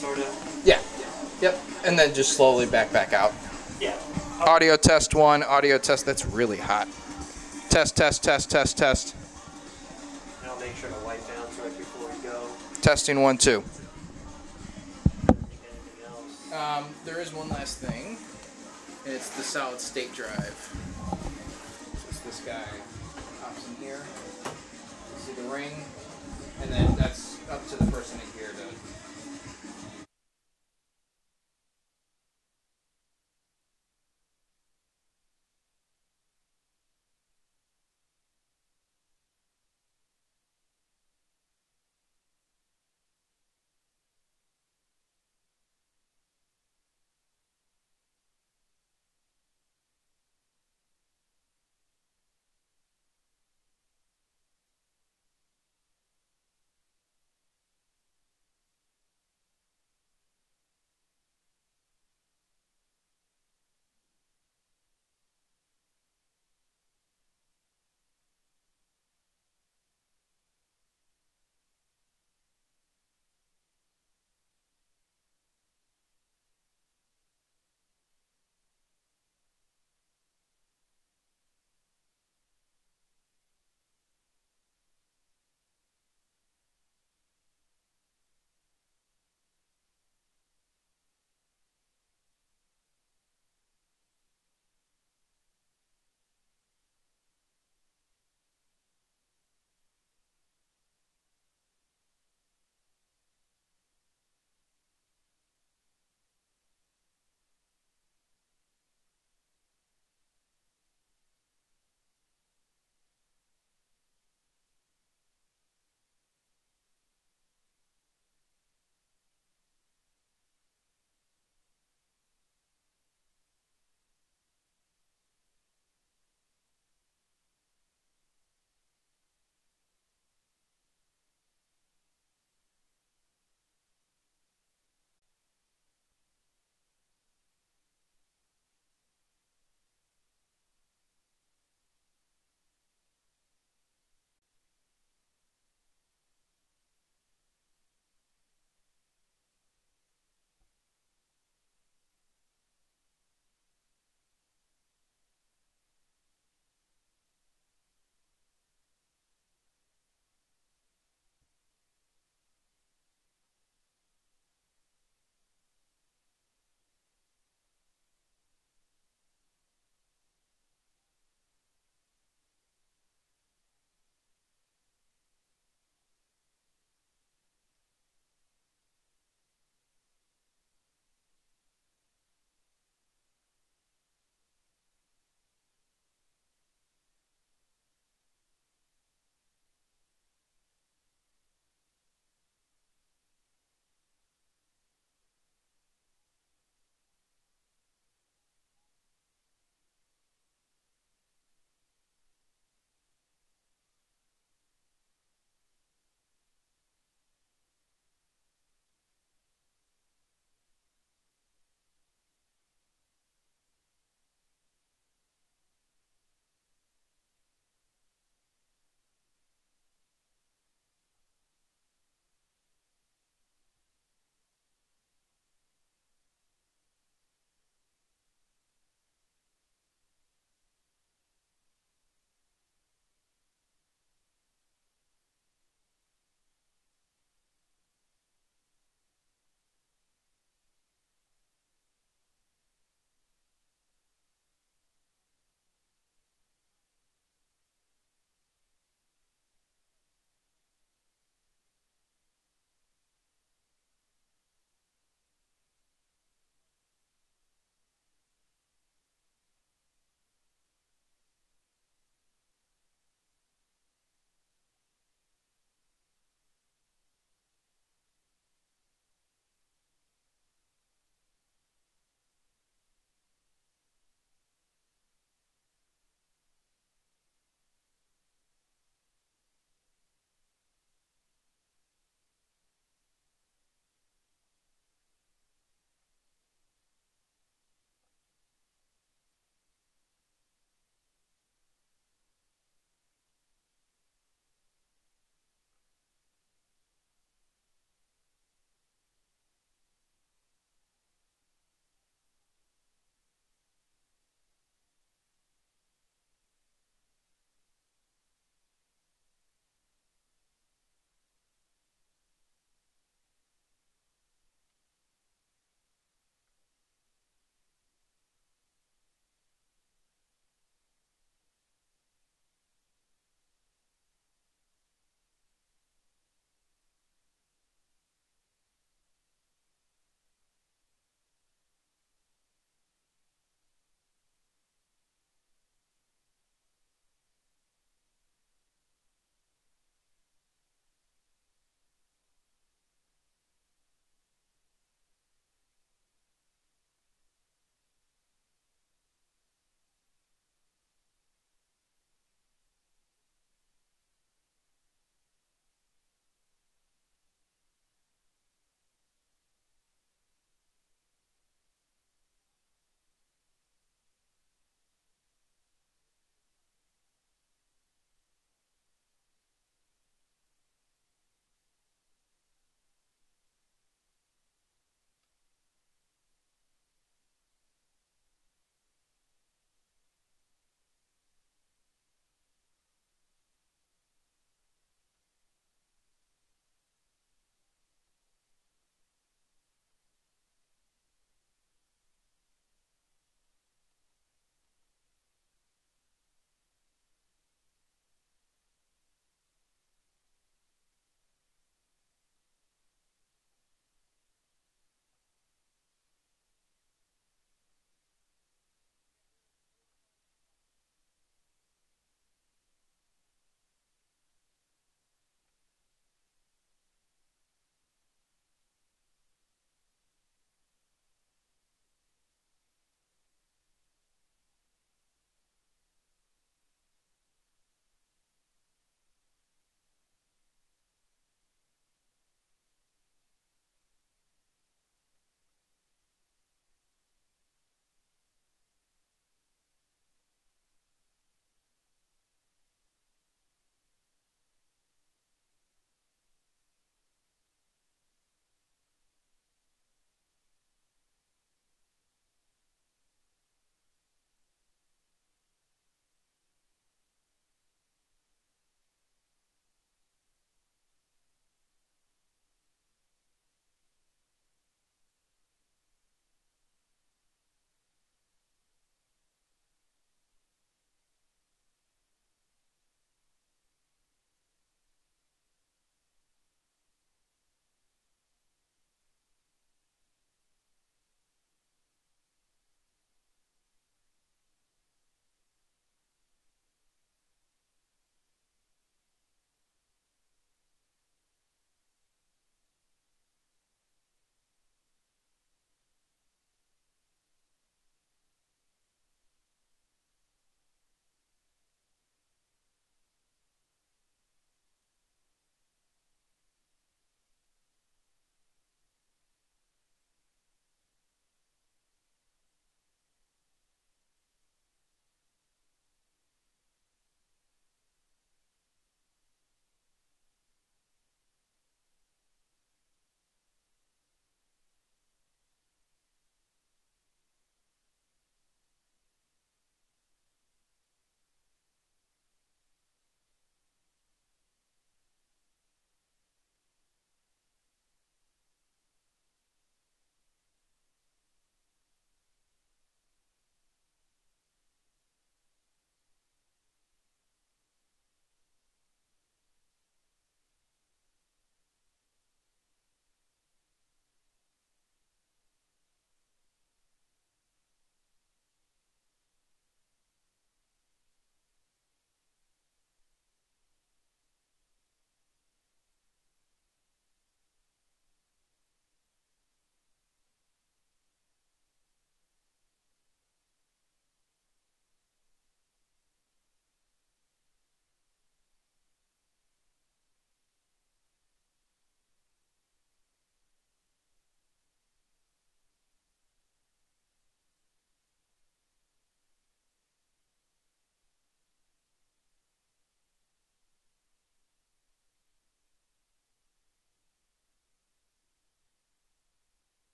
sort of. Yeah. Yep. And then just slowly back out. Yeah. Audio test 1, audio test. That's really hot. Test, test, test, test, test. And I'll make sure to wipe down right before we go. Testing 1, 2. Anything else? There is one last thing. It's the solid state drive. So it's this guy pops in here. You see the ring, and then that's up to the person in here to.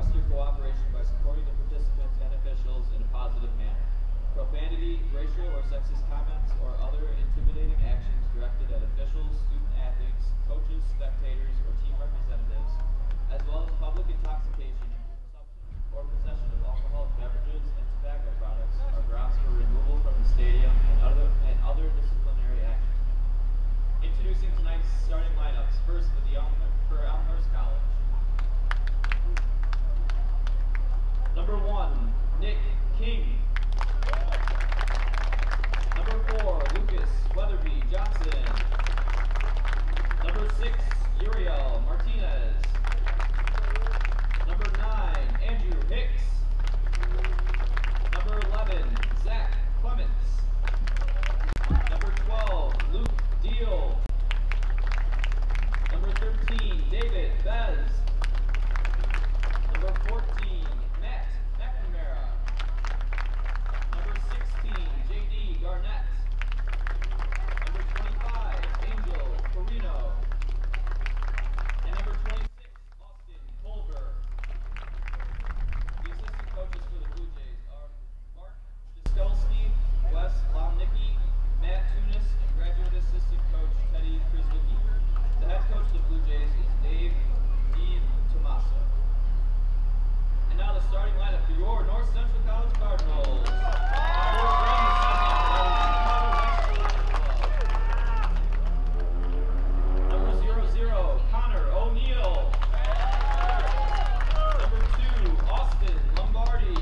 request your cooperation by supporting the participants and officials in a positive manner. Profanity, racial or sexist comments, or other intimidating actions directed at officials, student athletes, coaches, spectators, or team representatives, as well as public intoxication, consumption, or possession of alcoholic beverages and tobacco products are grounds for removal from the stadium and other disciplinary action. Introducing tonight's starting lineups. First for Elmhurst College. Number 1, Nick King. Number 4, Lucas Weatherby Johnson. Number 6, Uriel Martinez. Number 9, Andrew Hicks. Number 11, Zach Clements. Number 12, Luke Deal. Number 13, David Bez. Number 14, Matt McNamara. Number 16, JD Garnett. Number 25, Angel Corino. And number 26, Austin Colver. The assistant coaches for the Blue Jays are Mark Jaskolski, Wes Lomnicki, Matt Tunis, and graduate assistant coach Teddy Krizwicki. The head coach of the Blue Jays is Dave Tommaso. And now the starting lineup for your North Central College Cardinals. Number 00, Connor O'Neill. Number 2, Austin Lombardi.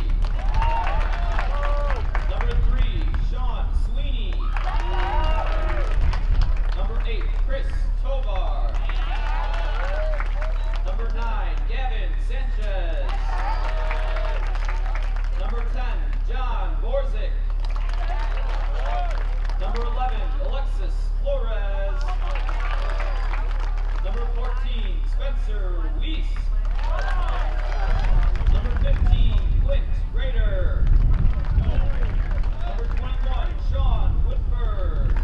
Number 3, Sean Sweeney. Number 8, Chris Tovar. Number 9, Gavin Sanchez. Number 10, John Borzik. Number 11, Alexis Flores. Number 14, Spencer Weiss. Number 15, Clint Rader. Number 21, Sean Woodford.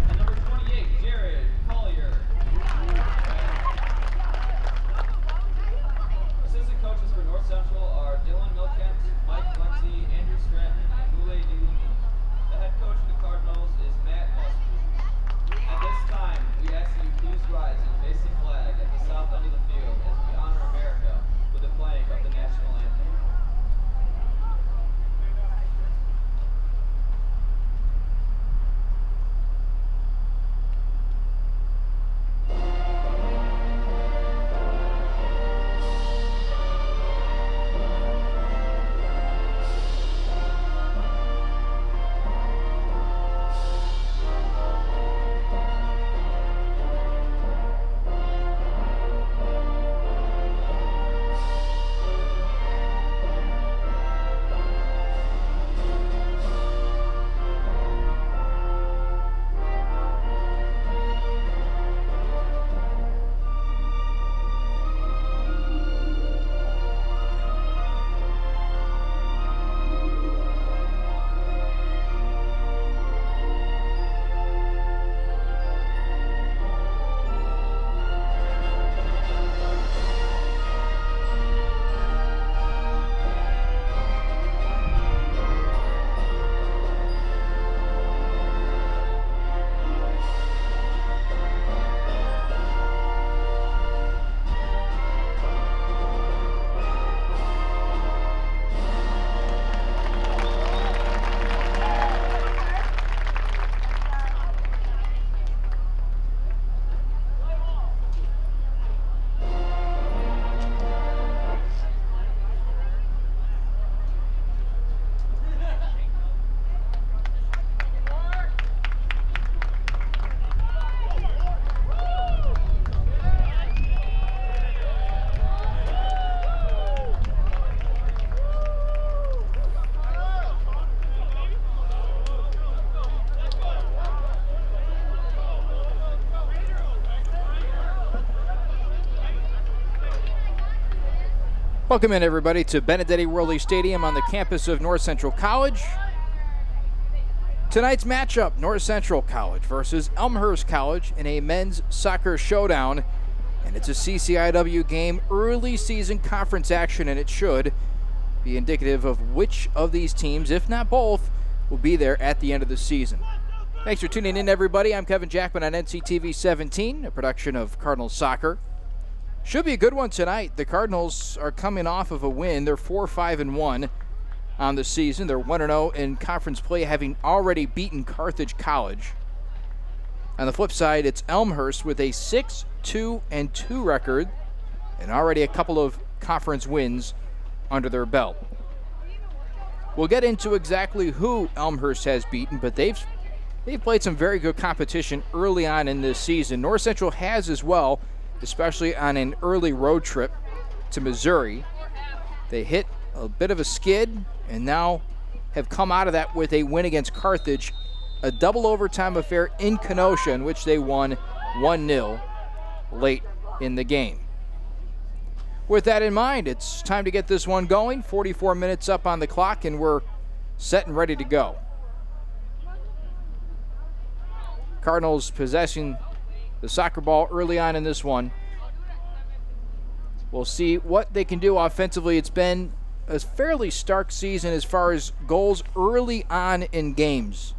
And number 28, Jared Collier. Assistant coaches for North Central are Dylan Milkent, Mike Lindsay, Andrew Stratton, and Mule Diluni. The head coach of the Cardinals is Matt Busby. At this time, we ask that you please rise and face the flag at the south end of the field as we honor America with the playing of the national anthem. Welcome in, everybody, to Benedetti Worley Stadium on the campus of North Central College. Tonight's matchup, North Central College versus Elmhurst College in a men's soccer showdown And it's a CCIW game, early season conference action, and it should be indicative of which of these teams, if not both, will be there at the end of the season. Thanks for tuning in, everybody. I'm Kevin Jackman on NCTV 17, a production of Cardinals Soccer. Should be a good one tonight. The Cardinals are coming off of a win. They're 4-5-1 on the season. They're 1-0 in conference play, having already beaten Carthage College. On the flip side, it's Elmhurst with a 6-2-2 record and already a couple of conference wins under their belt. We'll get into exactly who Elmhurst has beaten, but they've played some very good competition early on in this season. North Central has as well, especially on an early road trip to Missouri. They hit a bit of a skid and now have come out of that with a win against Carthage, a double overtime affair in Kenosha in which they won 1-0 late in the game. With that in mind, it's time to get this one going. 44 minutes up on the clock, and we're set and ready to go. Cardinals possessing the soccer ball early on in this one. We'll see what they can do offensively. It's been a fairly stark season as far as goals early on in games,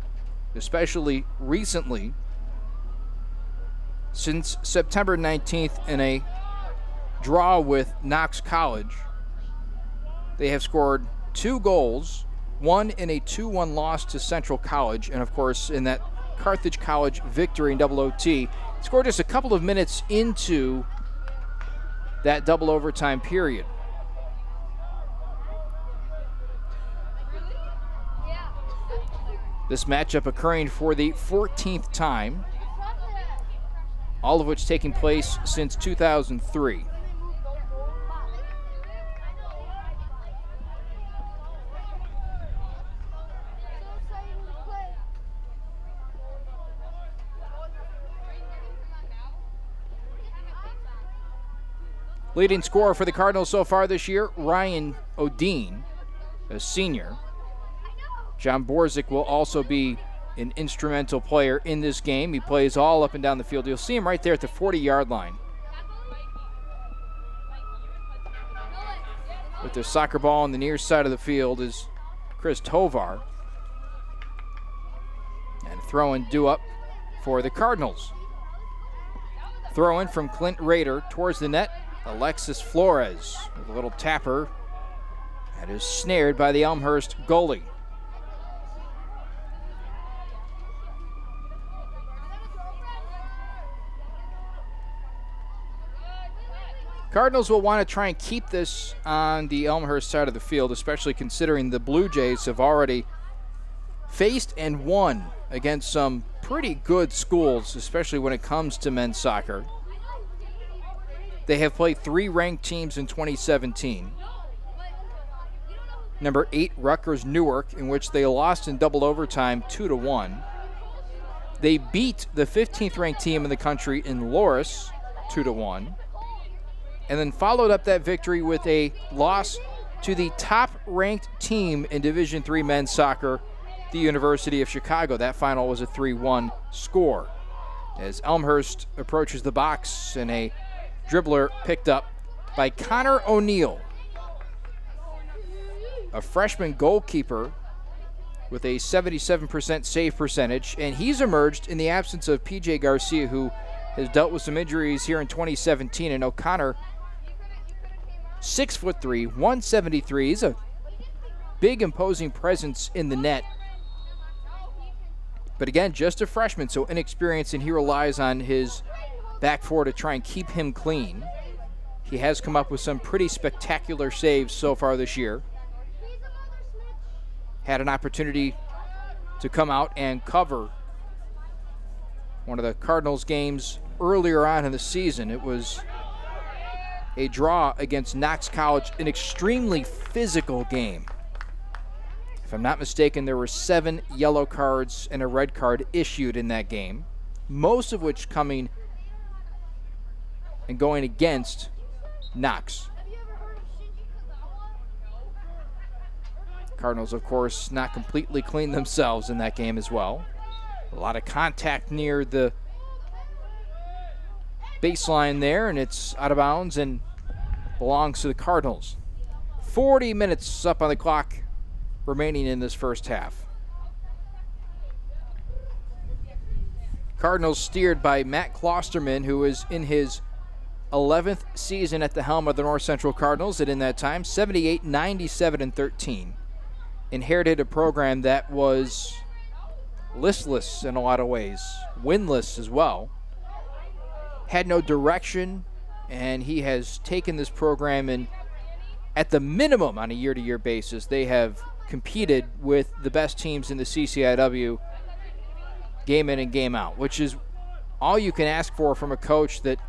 especially recently. Since September 19th in a draw with Knox College, they have scored 2 goals, one in a 2-1 loss to Central College, and of course in that Carthage College victory in double OT. Scored just a couple of minutes into that double overtime period. This matchup occurring for the 14th time, all of which taking place since 2003. Leading scorer for the Cardinals so far this year, Ryan Odine, a senior. John Borzik will also be an instrumental player in this game. He plays all up and down the field. You'll see him right there at the 40-yard line. With the soccer ball on the near side of the field is Chris Tovar. And throw-in due up for the Cardinals. Throw-in from Clint Rader towards the net. Alexis Flores with a little tapper that is snared by the Elmhurst goalie. Cardinals will want to try and keep this on the Elmhurst side of the field, especially considering the Blue Jays have already faced and won against some pretty good schools, especially when it comes to men's soccer. They have played 3 ranked teams in 2017. Number 8, Rutgers Newark, in which they lost in double overtime 2-1. They beat the 15th ranked team in the country in Loris 2-1. And then followed up that victory with a loss to the top-ranked team in Division III men's soccer, the University of Chicago. That final was a 3-1 score. As Elmhurst approaches the box and a dribbler picked up by Connor O'Neill, a freshman goalkeeper with a 77% save percentage, and he's emerged in the absence of PJ Garcia, who has dealt with some injuries here in 2017, and O'Connor, 6'3", 173. He's a big, imposing presence in the net. But again, just a freshman, so inexperienced, and he relies on his back four to try and keep him clean. He has come up with some pretty spectacular saves so far this year. Had an opportunity to come out and cover one of the Cardinals games earlier on in the season. It was a draw against Knox College, an extremely physical game. If I'm not mistaken, there were 7 yellow cards and a red card issued in that game, most of which coming and going against Knox. Cardinals, of course, not completely clean themselves in that game as well. A lot of contact near the baseline there, and it's out of bounds and belongs to the Cardinals. 40 minutes up on the clock remaining in this first half. Cardinals steered by Matt Klosterman, who is in his 11th season at the helm of the North Central Cardinals, and in that time, 78, 97, and 13. Inherited a program that was listless in a lot of ways, winless as well. Had no direction, and he has taken this program and at the minimum on a year-to-year basis, they have competed with the best teams in the CCIW game in and game out, which is all you can ask for from a coach that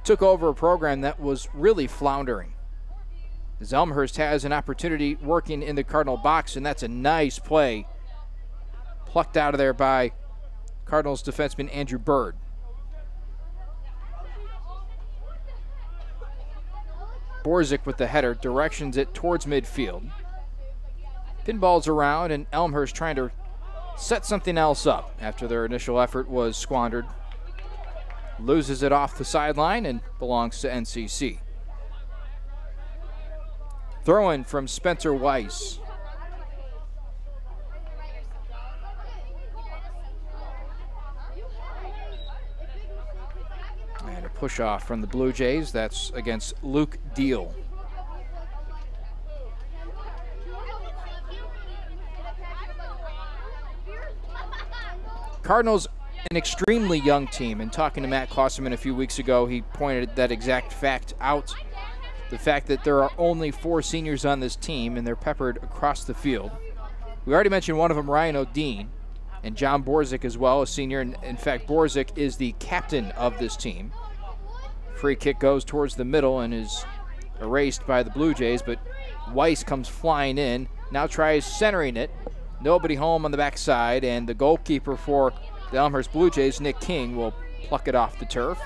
took over a program that was really floundering. As Elmhurst has an opportunity working in the Cardinal box, and that's a nice play plucked out of there by Cardinals defenseman Andrew Bird. Borzik with the header directions it towards midfield. Pinballs around, and Elmhurst trying to set something else up after their initial effort was squandered. Loses it off the sideline and belongs to NCC. Throw-in from Spencer Weiss. And a push-off from the Blue Jays. That's against Luke Deal. Cardinals, an extremely young team, and talking to Matt Klosterman a few weeks ago, he pointed that exact fact out. The fact that there are only 4 seniors on this team, and they're peppered across the field. We already mentioned one of them, Ryan O'Dean, and John Borzik as well, a senior. And in fact, Borzik is the captain of this team. Free kick goes towards the middle and is erased by the Blue Jays, but Weiss comes flying in, now tries centering it. Nobody home on the backside, and the goalkeeper for the Elmhurst Blue Jays, Nick King, will pluck it off the turf.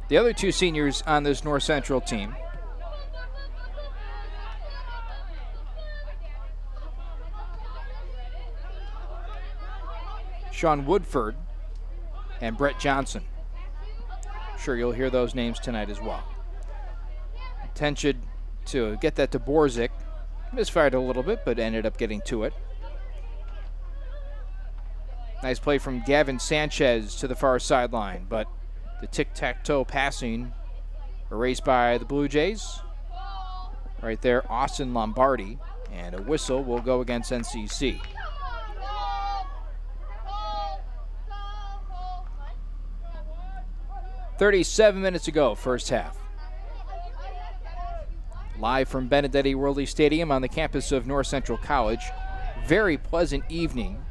The other 2 seniors on this North Central team, Sean Woodford and Brett Johnson. Sure, you'll hear those names tonight as well. Attention to get that to Borzik. Misfired a little bit, but ended up getting to it. Nice play from Gavin Sanchez to the far sideline, but the tic-tac-toe passing erased by the Blue Jays. Right there, Austin Lombardi, and a whistle will go against NCC. .37 minutes to go, first half. Live from Benedetti Worley Stadium on the campus of North Central College. Very pleasant evening.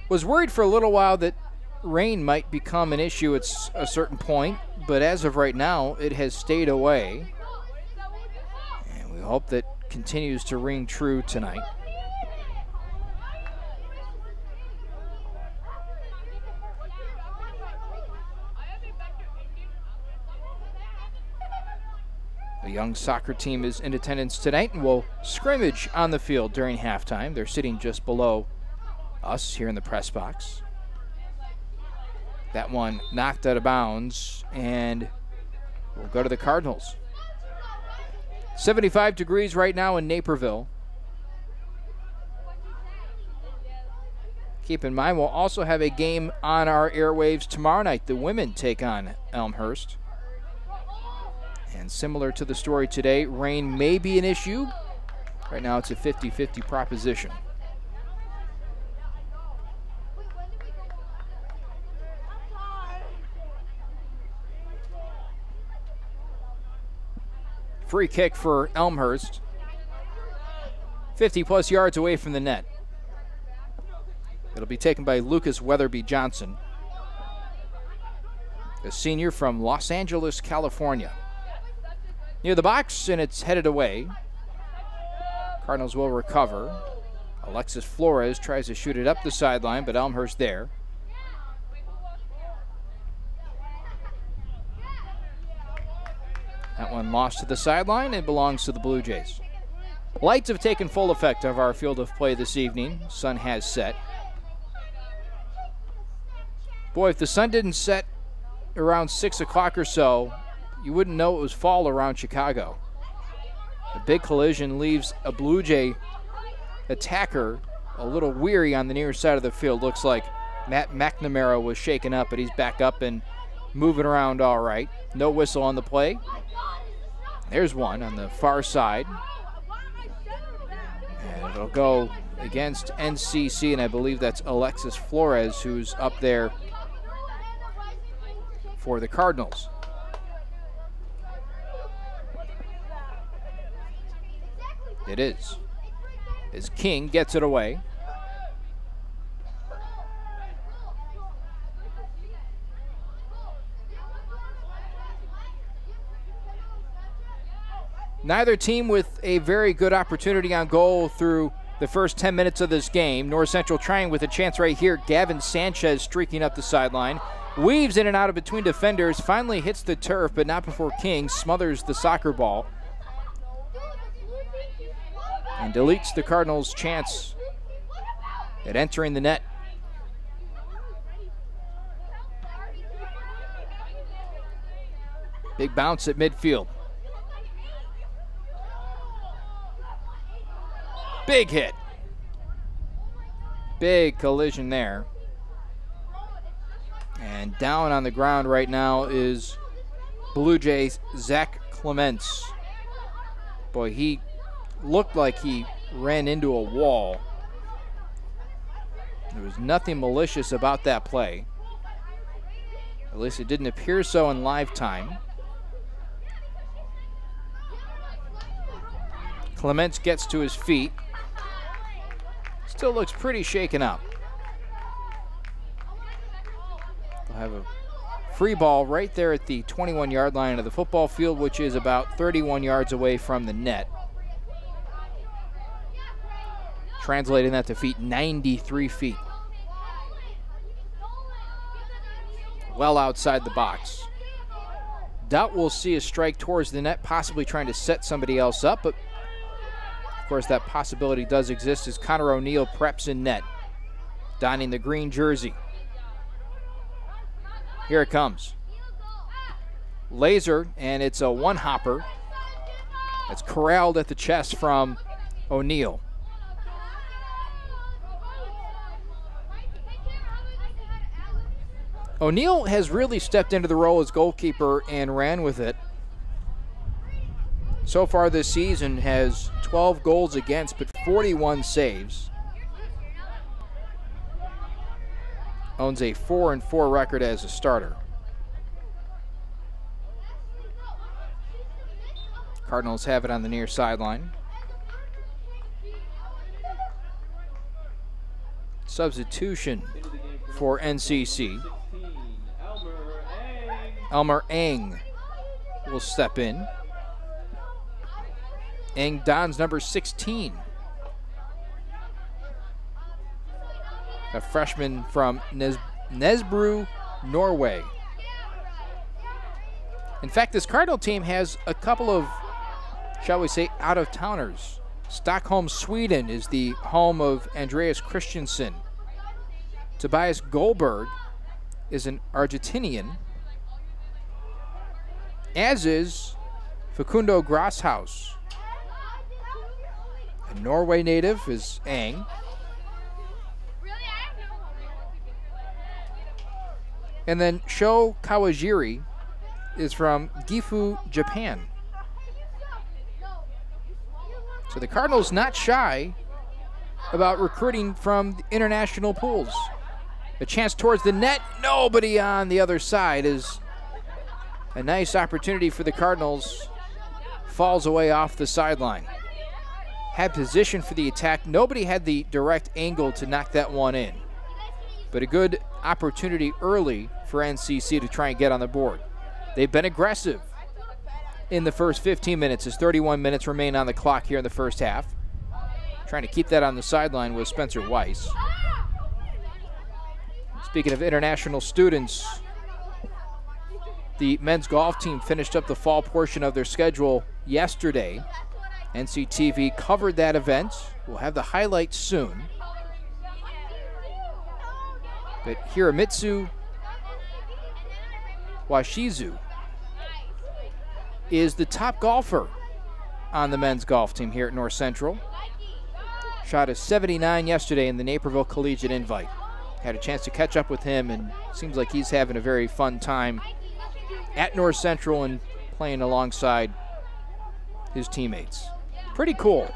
Was worried for a little while that rain might become an issue at a certain point, but as of right now, it has stayed away. And we hope that continues to ring true tonight. The young soccer team is in attendance tonight and will scrimmage on the field during halftime. They're sitting just below us here in the press box. That one knocked out of bounds, and we'll go to the Cardinals. 75 degrees right now in Naperville. Keep in mind, we'll also have a game on our airwaves tomorrow night. The women take on Elmhurst. And similar to the story today, rain may be an issue. Right now it's a 50-50 proposition. Free kick for Elmhurst. 50-plus yards away from the net. It'll be taken by Lucas Weatherby Johnson, a senior from Los Angeles, California. Near the box, and it's headed away. Cardinals will recover. Alexis Flores tries to shoot it up the sideline, but Elmhurst there. That one lost to the sideline. It belongs to the Blue Jays. Lights have taken full effect of our field of play this evening. Sun has set. Boy, if the sun didn't set around 6 o'clock or so, you wouldn't know it was fall around Chicago. A big collision leaves a Blue Jay attacker a little weary on the near side of the field. Looks like Matt McNamara was shaken up, but he's back up and moving around all right. No whistle on the play. There's one on the far side. And it'll go against NCC, and I believe that's Alexis Flores who's up there for the Cardinals. It is. As King gets it away. Neither team with a very good opportunity on goal through the first 10 minutes of this game. North Central trying with a chance right here. Gavin Sanchez streaking up the sideline. Weaves in and out of between defenders. Finally hits the turf, but not before King smothers the soccer ball. And deletes the Cardinals' chance at entering the net. Big bounce at midfield. Big hit. Big collision there. And down on the ground right now is Blue Jays' Zach Clements. Boy, he looked like he ran into a wall. There was nothing malicious about that play. At least it didn't appear so in live time. Clements gets to his feet. Still looks pretty shaken up. They'll have a free ball right there at the 21-yard line of the football field, which is about 31 yards away from the net. Translating that to feet, 93 feet. Well outside the box. Doubt we'll see a strike towards the net, possibly trying to set somebody else up, but of course that possibility does exist as Connor O'Neill preps in net, donning the green jersey. Here it comes. Laser, and it's a one-hopper. It's corralled at the chest from O'Neill. O'Neill has really stepped into the role as goalkeeper and ran with it. So far this season has 12 goals against, but 41 saves. Owns a 4-4 record as a starter. Cardinals have it on the near sideline. Substitution for NCC. Elmer Eng will step in. Eng dons number 16. A freshman from Nesbru, Norway. In fact, this Cardinal team has a couple of, shall we say, out-of-towners. Stockholm, Sweden is the home of Andreas Christensen. Tobias Goldberg is an Argentinian, as is Facundo Grosshaus. A Norway native is Eng. And then Sho Kawajiri is from Gifu, Japan. So the Cardinals not shy about recruiting from the international pools. A chance towards the net. Nobody on the other side is a nice opportunity for the Cardinals. Falls away off the sideline. Had position for the attack. Nobody had the direct angle to knock that one in. But a good opportunity early for NCC to try and get on the board. They've been aggressive in the first 15 minutes as 31 minutes remain on the clock here in the first half. Trying to keep that on the sideline with Spencer Weiss. Speaking of international students, the men's golf team finished up the fall portion of their schedule yesterday. NCTV covered that event. We'll have the highlights soon. But Hiramitsu Washizu is the top golfer on the men's golf team here at North Central. Shot a 79 yesterday in the Naperville Collegiate Invite. Had a chance to catch up with him, and seems like he's having a very fun time at North Central and playing alongside his teammates. Pretty cool.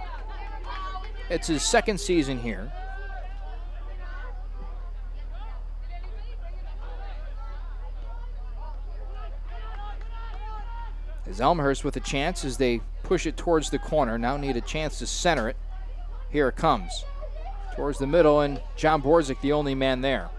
It's his second season here. As Elmhurst with a chance as they push it towards the corner. Now need a chance to center it. Here it comes. Towards the middle, and John Borzik the only man there.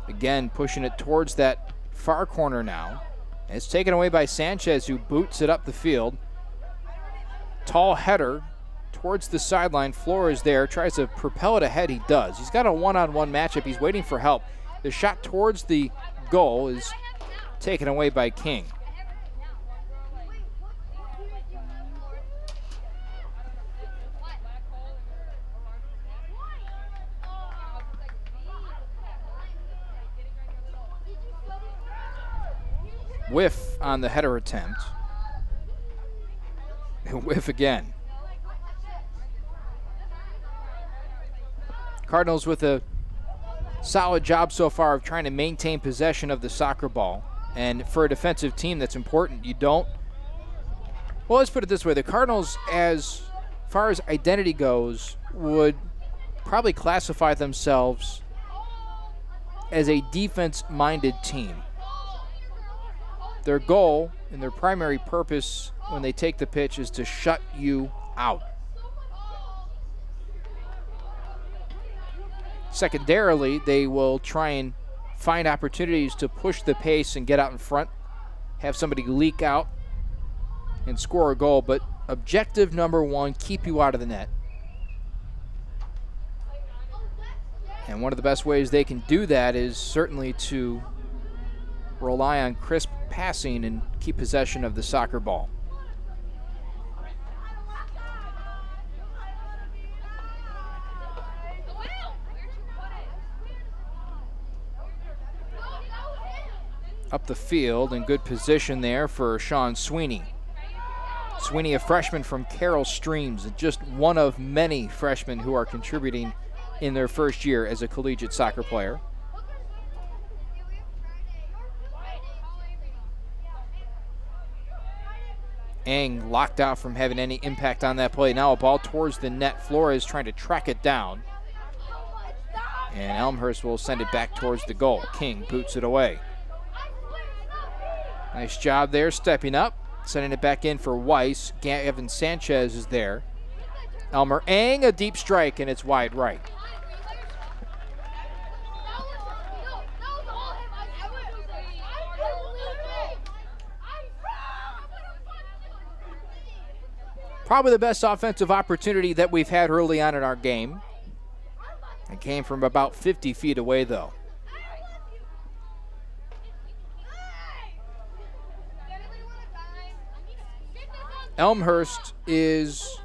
Again, pushing it towards that far corner now. And it's taken away by Sanchez, who boots it up the field. Tall header towards the sideline. Flores there, tries to propel it ahead. He does. He's got a one-on-one matchup. He's waiting for help. The shot towards the goal is taken away by King. Whiff on the header attempt. Whiff again. Cardinals with a solid job so far of trying to maintain possession of the soccer ball. And for a defensive team, that's important. You don't, well, let's put it this way. The Cardinals, as far as identity goes, would probably classify themselves as a defense-minded team. Their goal and their primary purpose when they take the pitch is to shut you out. Secondarily, they will try and find opportunities to push the pace and get out in front, have somebody leak out and score a goal. But objective number one, keep you out of the net. And one of the best ways they can do that is certainly to rely on crisp passing and keep possession of the soccer ball. Up the field in good position there for Sean Sweeney. Sweeney, a freshman from Carroll Streams, just one of many freshmen who are contributing in their first year as a collegiate soccer player. Eng locked out from having any impact on that play. Now a ball towards the net. Flores trying to track it down. And Elmhurst will send it back towards the goal. King boots it away. Nice job there, stepping up, sending it back in for Weiss. Gavin Sanchez is there. Elmer Eng, a deep strike, and it's wide right. Probably the best offensive opportunity that we've had early on in our game. It came from about 50 feet away, though. Elmhurst is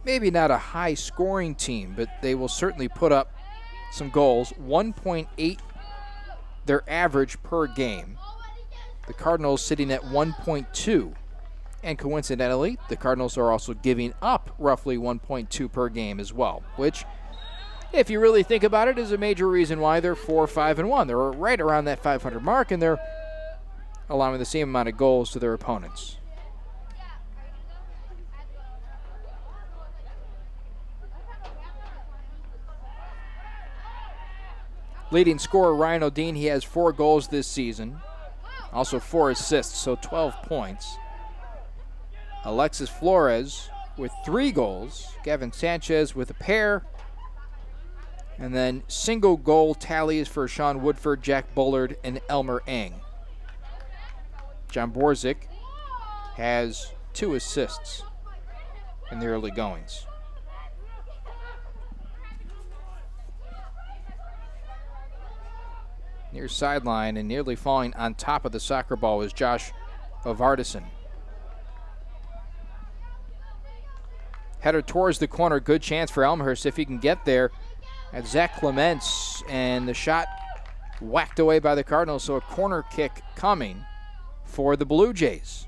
maybe not a high-scoring team, but they will certainly put up some goals. 1.8 their average per game. The Cardinals sitting at 1.2. And coincidentally, the Cardinals are also giving up roughly 1.2 per game as well, which, if you really think about it, is a major reason why they're 4-5-1. They're right around that 500 mark, and they're allowing the same amount of goals to their opponents. Leading scorer Ryan O'Dean, he has 4 goals this season, also 4 assists, so 12 points. Alexis Flores with 3 goals. Gavin Sanchez with a pair. And then single goal tallies for Sean Woodford, Jack Bullard, and Elmer Eng. John Borzik has 2 assists in the early goings. Near sideline and nearly falling on top of the soccer ball was Josh Ovardison. Header towards the corner, good chance for Elmhurst if he can get there. At Zach Clements, and the shot whacked away by the Cardinals, so a corner kick coming for the Blue Jays.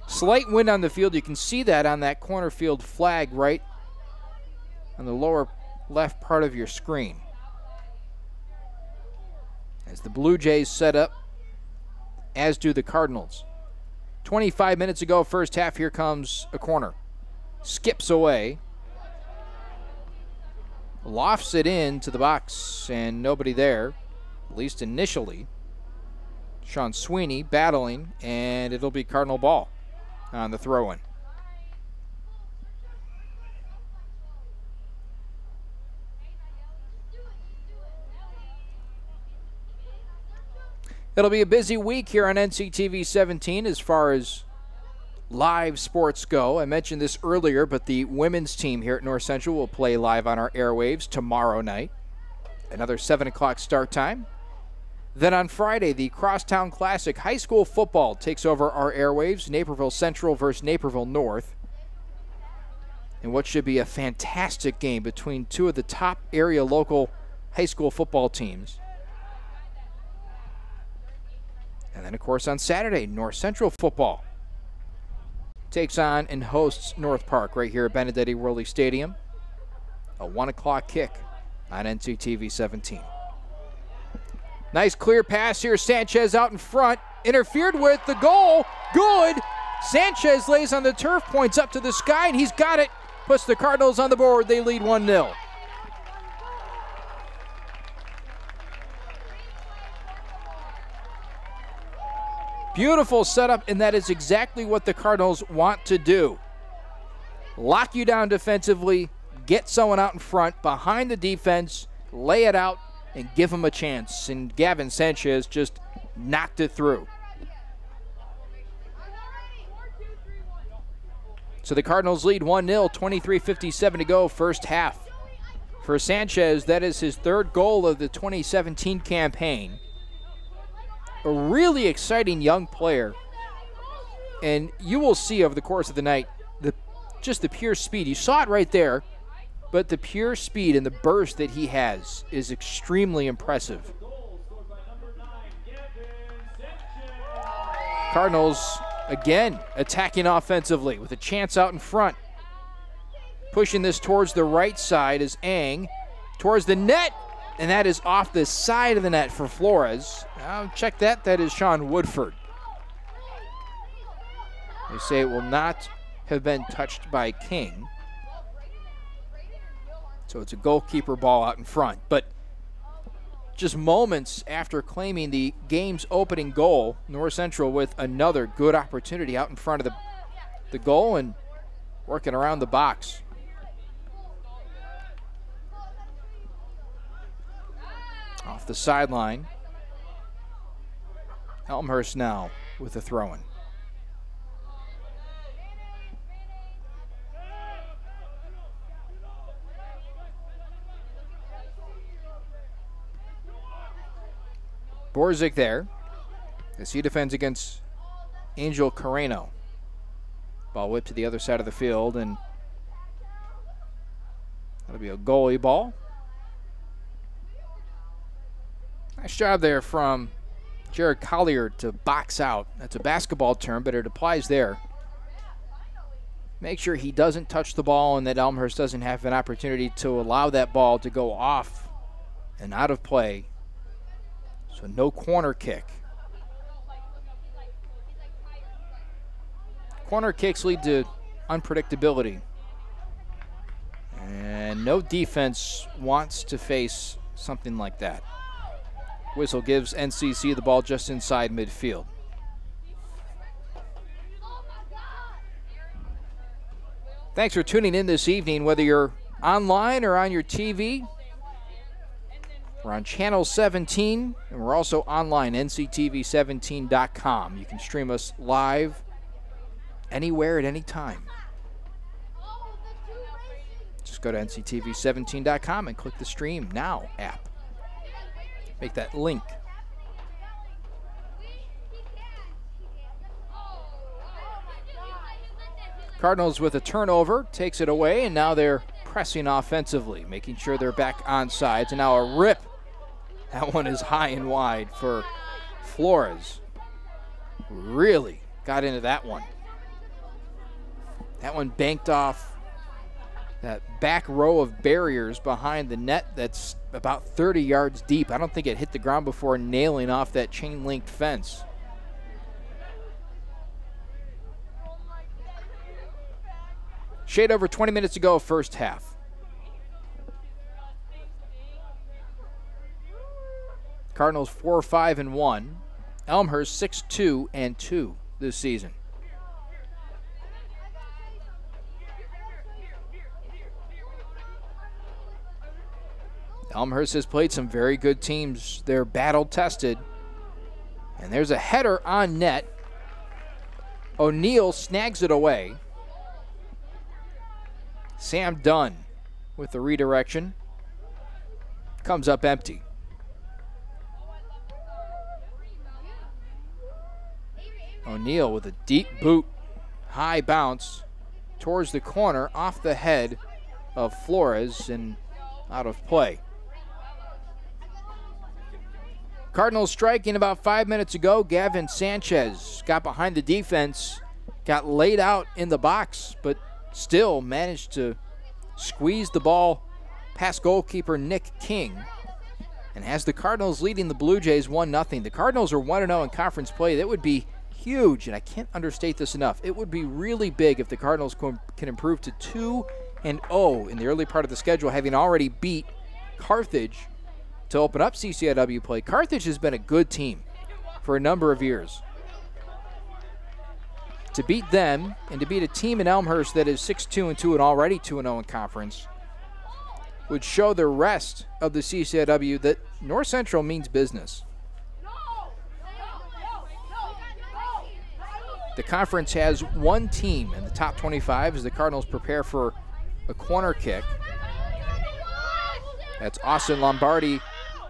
Slight wind on the field. You can see that on that corner field flag right on the lower left part of your screen. As the Blue Jays set up, as do the Cardinals. 25 minutes ago, first half, here comes a corner. Skips away. Lofts it into the box, and nobody there, at least initially. Sean Sweeney battling, and it'll be Cardinal ball on the throw-in. It'll be a busy week here on NCTV 17 as far as live sports go. I mentioned this earlier, but the women's team here at North Central will play live on our airwaves tomorrow night. Another 7 o'clock start time. Then on Friday, the Crosstown Classic high school football takes over our airwaves. Naperville Central versus Naperville North. And what should be a fantastic game between 2 of the top area local high school football teams. And then, of course, on Saturday, North Central football takes on and hosts North Park right here at Benedetti Worley Stadium. A 1 o'clock kick on NCTV 17. Nice clear pass here. Sanchez out in front. Interfered with the goal. Good. Sanchez lays on the turf, points up to the sky, and he's got it. Puts the Cardinals on the board. They lead 1-0. Beautiful setup, and that is exactly what the Cardinals want to do. Lock you down defensively, get someone out in front, behind the defense, lay it out, and give them a chance. And Gavin Sanchez just knocked it through. So the Cardinals lead 1-0, 23:57 to go, first half. For Sanchez, that is his 3rd goal of the 2017 campaign. A really exciting young player, and you will see over the course of the night just the pure speed. You saw it right there, but the pure speed and the burst that he has is extremely impressive. Cardinals, again, attacking offensively with a chance out in front. Pushing this towards the right side is Ang. Towards the net, and that is off the side of the net for Flores. Now check that. That is Sean Woodford. They say it will not have been touched by King. So it's a goalkeeper ball out in front. But just moments after claiming the game's opening goal, North Central with another good opportunity out in front of the goal and working around the box. Off the sideline. Elmhurst now with a throw-in. Borzik there as he defends against Angel Carreno. Ball whipped to the other side of the field, and that'll be a goalie ball. Nice job there from Jared Collier to box out. That's a basketball term, but it applies there. Make sure he doesn't touch the ball and that Elmhurst doesn't have an opportunity to allow that ball to go off and out of play. So no corner kick. Corner kicks lead to unpredictability. And no defense wants to face something like that. Whistle gives NCC the ball just inside midfield. Thanks for tuning in this evening, whether you're online or on your TV. We're on Channel 17, and we're also online, nctv17.com. You can stream us live anywhere at any time. Just go to nctv17.com and click the Stream Now app. Make that link. Cardinals with a turnover, takes it away, and now they're pressing offensively, making sure they're back on sides. And now a rip. That one is high and wide for Flores. Really got into that one. That one banked off that back row of barriers behind the net that's about 30 yards deep. I don't think it hit the ground before nailing off that chain-linked fence. Shade over 20 minutes to go, first half. Cardinals 4-5-1. Elmhurst 6-2-2 this season. Elmhurst has played some very good teams. They're battle-tested. And there's a header on net. O'Neill snags it away. Sam Dunn with the redirection. Comes up empty. O'Neill with a deep boot. High bounce towards the corner, off the head of Flores and out of play. Cardinals striking about 5 minutes ago. Gavin Sanchez got behind the defense, got laid out in the box, but still managed to squeeze the ball past goalkeeper Nick King and has the Cardinals leading the Blue Jays 1-0. The Cardinals are 1-0 in conference play. That would be huge, and I can't understate this enough. It would be really big if the Cardinals can improve to 2-0 in the early part of the schedule, having already beat Carthage to open up CCIW play. Carthage has been a good team for a number of years. To beat them and to beat a team in Elmhurst that is 6-2-2 and already 2-0 in conference would show the rest of the CCIW that North Central means business. The conference has one team in the top 25 as the Cardinals prepare for a corner kick. That's Austin Lombardi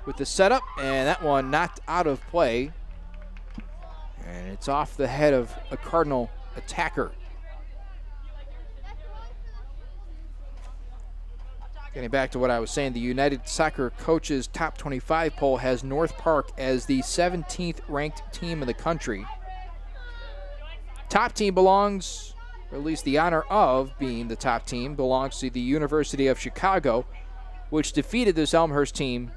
with the setup, and that one knocked out of play. And it's off the head of a Cardinal attacker. Getting back to what I was saying, the United Soccer Coaches Top 25 poll has North Park as the 17th ranked team in the country. Top team belongs, or at least the honor of being the top team, belongs to the University of Chicago, which defeated this Elmhurst team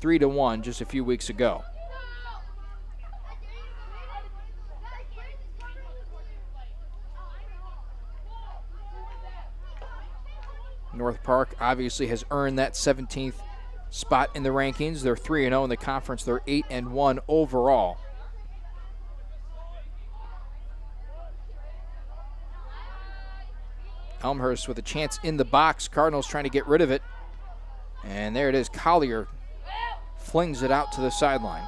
3-1 just a few weeks ago. North Park obviously has earned that 17th spot in the rankings. They're 3-0 in the conference. They're 8-1 overall. Elmhurst with a chance in the box. Cardinals trying to get rid of it. And there it is. Collier flings it out to the sideline.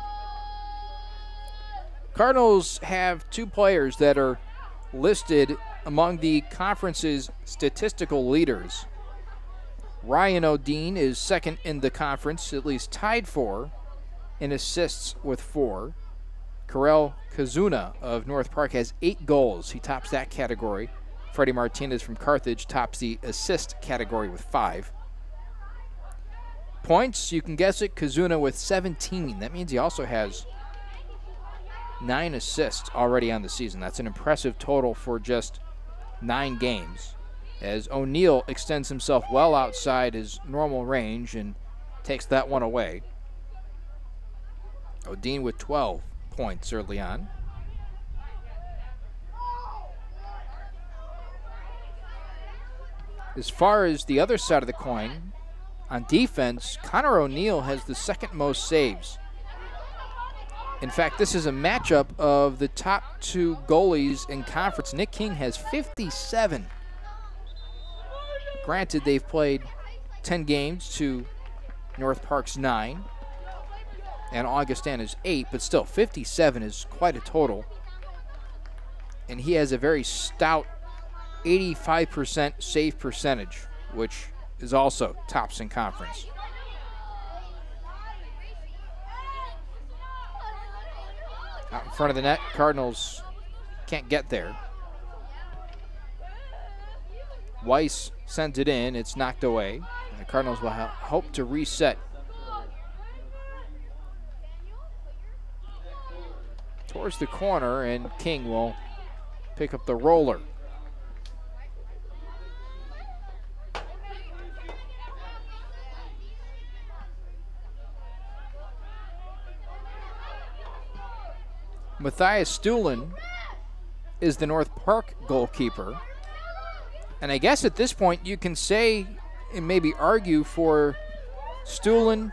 Cardinals have two players that are listed among the conference's statistical leaders. Ryan O'Dean is second in the conference, at least tied for, in assists with 4. Karel Kazuna of North Park has 8 goals. He tops that category. Freddie Martinez from Carthage tops the assist category with 5. Points, you can guess it, Kazuna with 17. That means he also has 9 assists already on the season. That's an impressive total for just 9 games, as O'Neill extends himself well outside his normal range and takes that one away. O'Dean with 12 points early on. As far as the other side of the coin, on defense, Connor O'Neill has the second most saves. In fact, this is a matchup of the top 2 goalies in conference. Nick King has 57. Granted, they've played 10 games to North Park's 9. and Augustin is 8, but still 57 is quite a total. And he has a very stout 85% save percentage, which is also tops in conference. Out in front of the net, Cardinals can't get there. Weiss sends it in, it's knocked away. And the Cardinals will hope to reset towards the corner, and King will pick up the roller. Matthias Stuhlen is the North Park goalkeeper. And I guess at this point you can say and maybe argue for Stuhlen,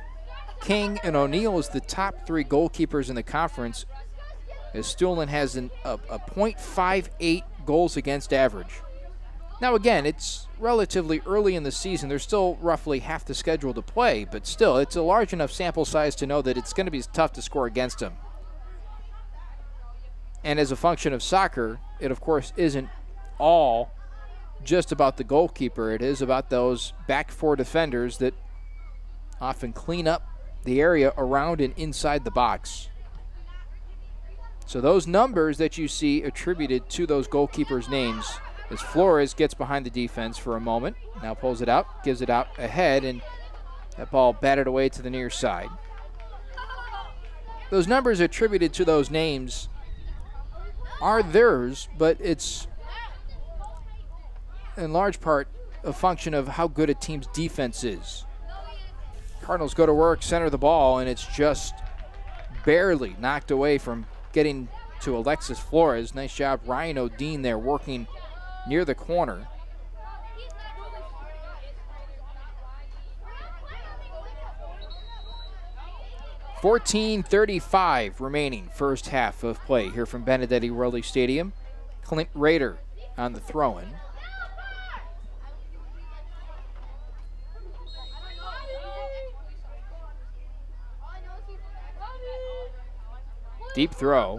King, and O'Neill as the top 3 goalkeepers in the conference, as Stuhlen has a .58 goals against average. Now again, it's relatively early in the season. There's still roughly half the schedule to play, but still, it's a large enough sample size to know that it's going to be tough to score against him. And as a function of soccer, it of course isn't all just about the goalkeeper. It is about those back 4 defenders that often clean up the area around and inside the box. So those numbers that you see attributed to those goalkeepers' names, as Flores gets behind the defense for a moment, now pulls it out, gives it out ahead, and that ball batted away to the near side. Those numbers attributed to those names are theirs, but it's in large part a function of how good a team's defense is. Cardinals go to work, center the ball, and it's just barely knocked away from getting to Alexis Flores. Nice job, Ryan O'Dean there working near the corner. .35 remaining first half of play here from Benedetti Rowley Stadium. Clint Rader on the throw-in. Deep throw,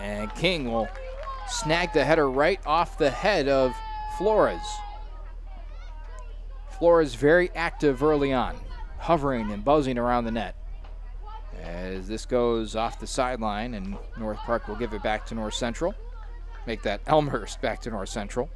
and King will snag the header right off the head of Flores. Flores very active early on, hovering and buzzing around the net. As this goes off the sideline, and North Park will give it back to North Central. Make that Elmhurst back to North Central.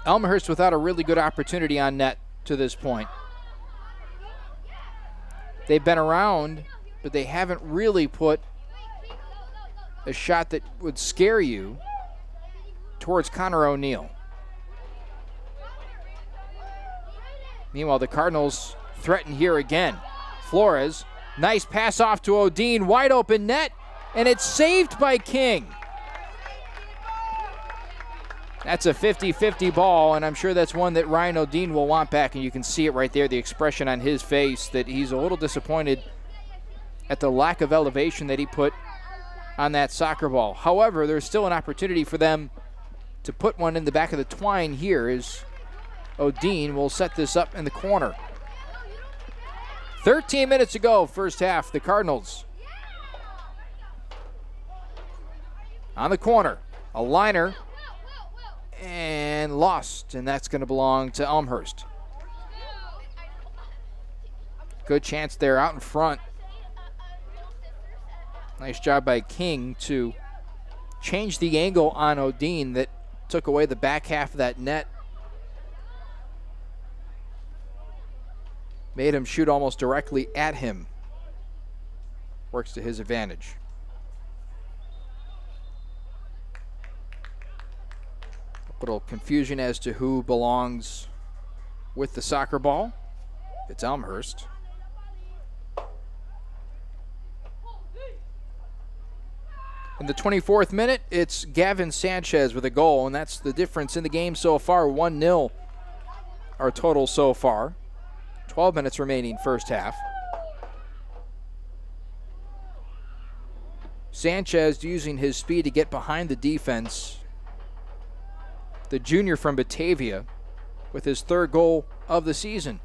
Elmhurst without a really good opportunity on net to this point. They've been around, but they haven't really put a shot that would scare you towards Connor O'Neill. Meanwhile, the Cardinals threaten here again. Flores, nice pass off to O'Dean, wide open net, and it's saved by King. That's a 50-50 ball, and I'm sure that's one that Ryan O'Dean will want back, and you can see it right there, the expression on his face, that he's a little disappointed at the lack of elevation that he put on that soccer ball. However, there's still an opportunity for them to put one in the back of the twine here, as O'Dean will set this up in the corner. 13 minutes to go, first half. The Cardinals on the corner, a liner, and lost, and that's going to belong to Elmhurst. Good chance there out in front. Nice job by King to change the angle on O'Dean that took away the back half of that net. Made him shoot almost directly at him. Works to his advantage. Little confusion as to who belongs with the soccer ball. It's Elmhurst. In the 24th minute, it's Gavin Sanchez with a goal, and that's the difference in the game so far. 1-0 our total so far. 12 minutes remaining first half. Sanchez using his speed to get behind the defense. The junior from Batavia with his third goal of the season.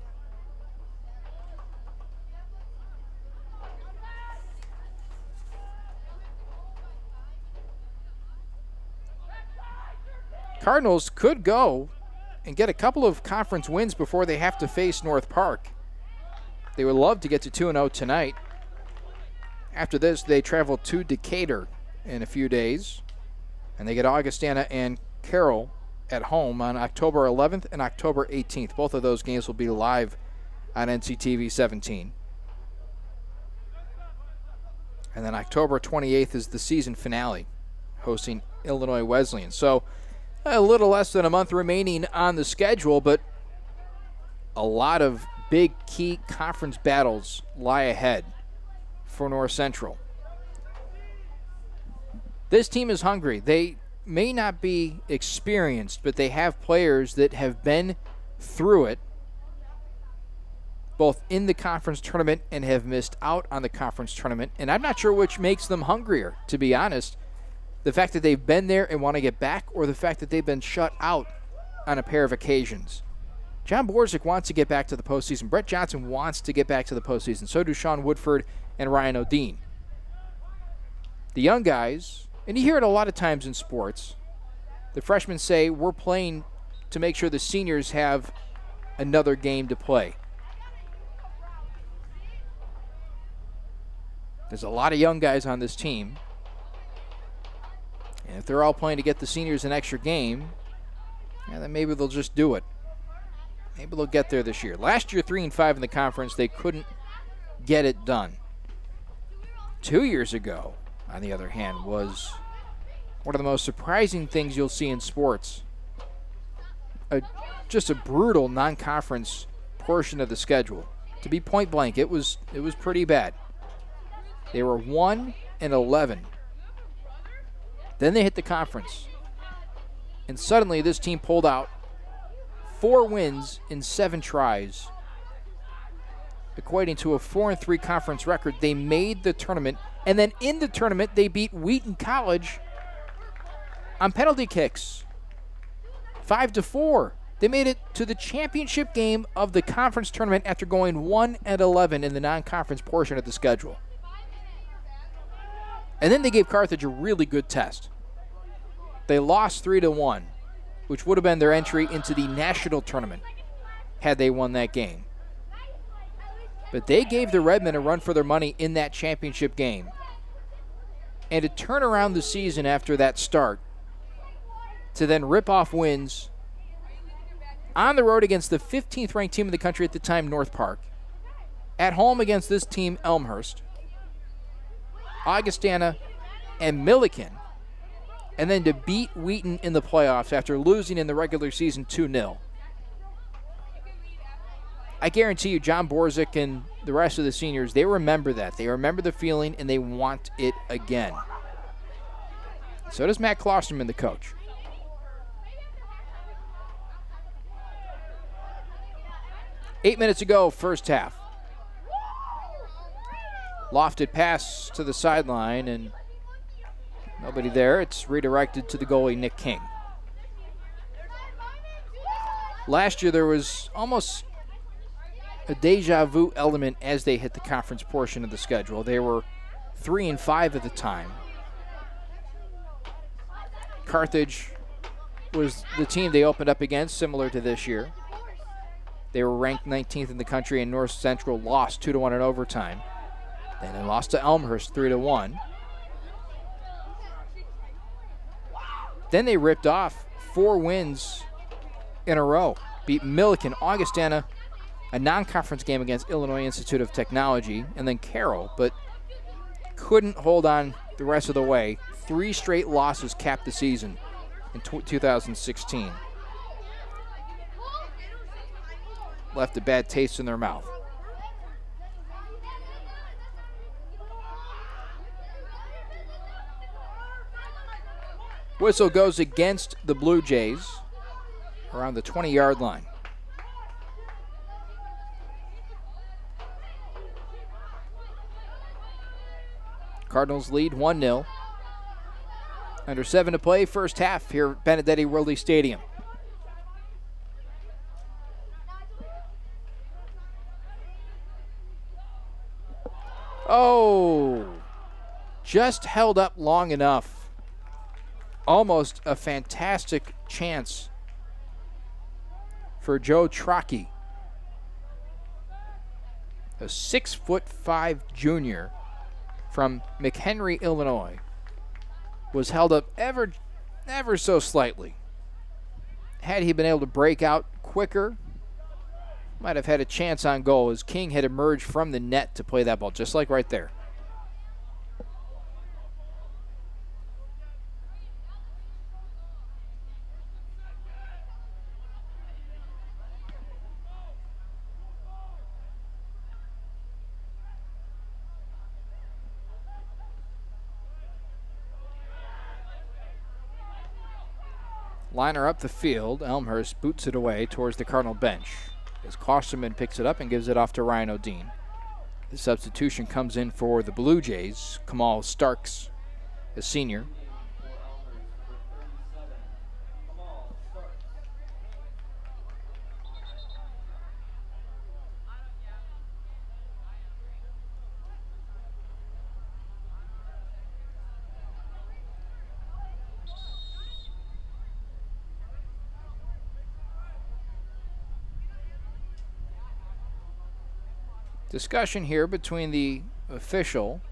Cardinals could go and get a couple of conference wins before they have to face North Park. They would love to get to 2-0 tonight. After this, they travel to Decatur in a few days, and they get Augustana and Carroll at home on October 11th and October 18th. Both of those games will be live on NCTV 17. And then October 28th is the season finale, hosting Illinois Wesleyan. So a little less than a month remaining on the schedule, but a lot of big key conference battles lie ahead for North Central. This team is hungry. They may not be experienced, but they have players that have been through it, both in the conference tournament and have missed out on the conference tournament. And I'm not sure which makes them hungrier, to be honest. The fact that they've been there and want to get back, or the fact that they've been shut out on a pair of occasions. John Borzik wants to get back to the postseason. Brett Johnson wants to get back to the postseason. So do Sean Woodford and Ryan O'Dean. The young guys, and you hear it a lot of times in sports, the freshmen say, we're playing to make sure the seniors have another game to play. There's a lot of young guys on this team. And if they're all playing to get the seniors an extra game, then maybe they'll just do it. Maybe they'll get there this year. Last year, 3-5 in the conference, they couldn't get it done. 2 years ago, on the other hand, was one of the most surprising things you'll see in sports. Just a brutal non-conference portion of the schedule. To be point blank, it was pretty bad. They were 1-11. Then they hit the conference. And suddenly this team pulled out 4 wins in 7 tries, equating to a 4-3 conference record. They made the tournament, and then in the tournament they beat Wheaton College on penalty kicks, 5-4. They made it to the championship game of the conference tournament after going 1-11 in the non-conference portion of the schedule. And then they gave Carthage a really good test. They lost 3-1, which would have been their entry into the national tournament had they won that game. But they gave the Redmen a run for their money in that championship game. And to turn around the season after that start, to then rip off wins on the road against the 15th ranked team in the country at the time, North Park, at home against this team, Elmhurst, Augustana, and Milliken, and then to beat Wheaton in the playoffs after losing in the regular season 2-0. I guarantee you John Borzik and the rest of the seniors, they remember that. They remember the feeling, and they want it again. So does Matt Klosterman, the coach. Eight minutes ago, first half. Lofted pass to the sideline, and nobody there. It's redirected to the goalie, Nick King. Last year, there was almost a deja vu element as they hit the conference portion of the schedule. They were 3-5 at the time. Carthage was the team they opened up against, similar to this year. They were ranked 19th in the country, and North Central lost 2-1 in overtime. Then they lost to Elmhurst 3-1. Then they ripped off 4 wins in a row. Beat Milliken, Augustana, a non-conference game against Illinois Institute of Technology, and then Carroll, but couldn't hold on the rest of the way. 3 straight losses capped the season in 2016. Left a bad taste in their mouth. Whistle goes against the Blue Jays around the 20-yard line. Cardinals lead 1-0. Under 7 to play, first half here at Benedetti Worley Stadium. Oh, just held up long enough. Almost a fantastic chance for Joe Trocchi, a 6'5" junior from McHenry, Illinois, was held up ever so slightly. Had he been able to break out quicker, might have had a chance on goal as King had emerged from the net to play that ball, just like right there. Liner up the field. Elmhurst boots it away towards the Cardinal bench as Klosterman picks it up and gives it off to Ryan O'Dean. The substitution comes in for the Blue Jays. Kamal Starks, a senior. Discussion here between the official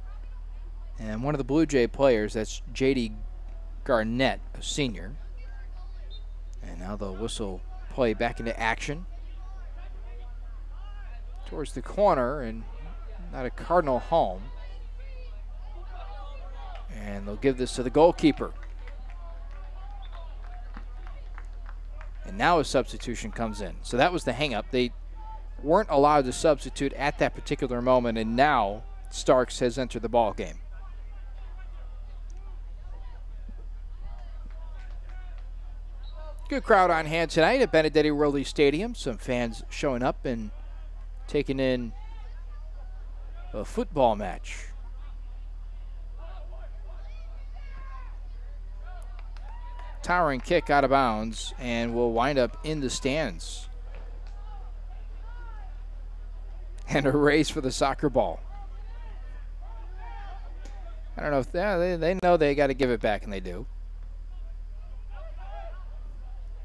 and one of the Blue Jay players. That's J.D. Garnett, a senior. And now they'll whistle play back into action towards the corner and not a Cardinal home. And they'll give this to the goalkeeper. And now a substitution comes in. So that was the hang-up. They weren't allowed to substitute at that particular moment, and now Starks has entered the ball game. Good crowd on hand tonight at Benedetti Worley Stadium. Some fans showing up and taking in a football match. Towering kick out of bounds and will wind up in the stands. And a race for the soccer ball. I don't know if they know they got to give it back, and they do.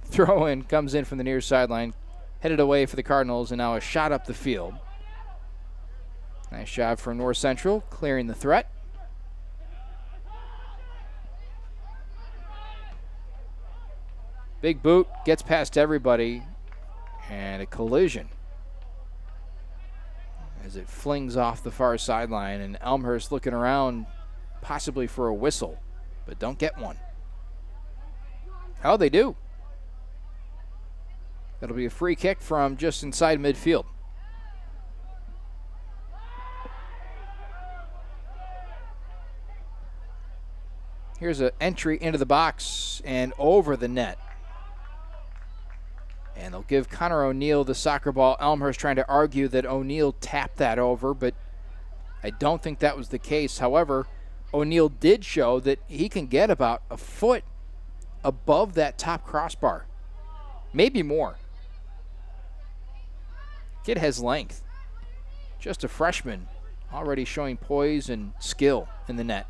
Throw in comes in from the near sideline, headed away for the Cardinals, and now a shot up the field. Nice job from North Central, clearing the threat. Big boot, gets past everybody, and a collision as it flings off the far sideline, and Elmhurst looking around possibly for a whistle, but don't get one. Oh, they do. That'll be a free kick from just inside midfield. Here's an entry into the box and over the net. And they'll give Connor O'Neill the soccer ball. Elmhurst trying to argue that O'Neill tapped that over, but I don't think that was the case. However, O'Neill did show that he can get about a foot above that top crossbar. Maybe more. Kid has length. Just a freshman, already showing poise and skill in the net.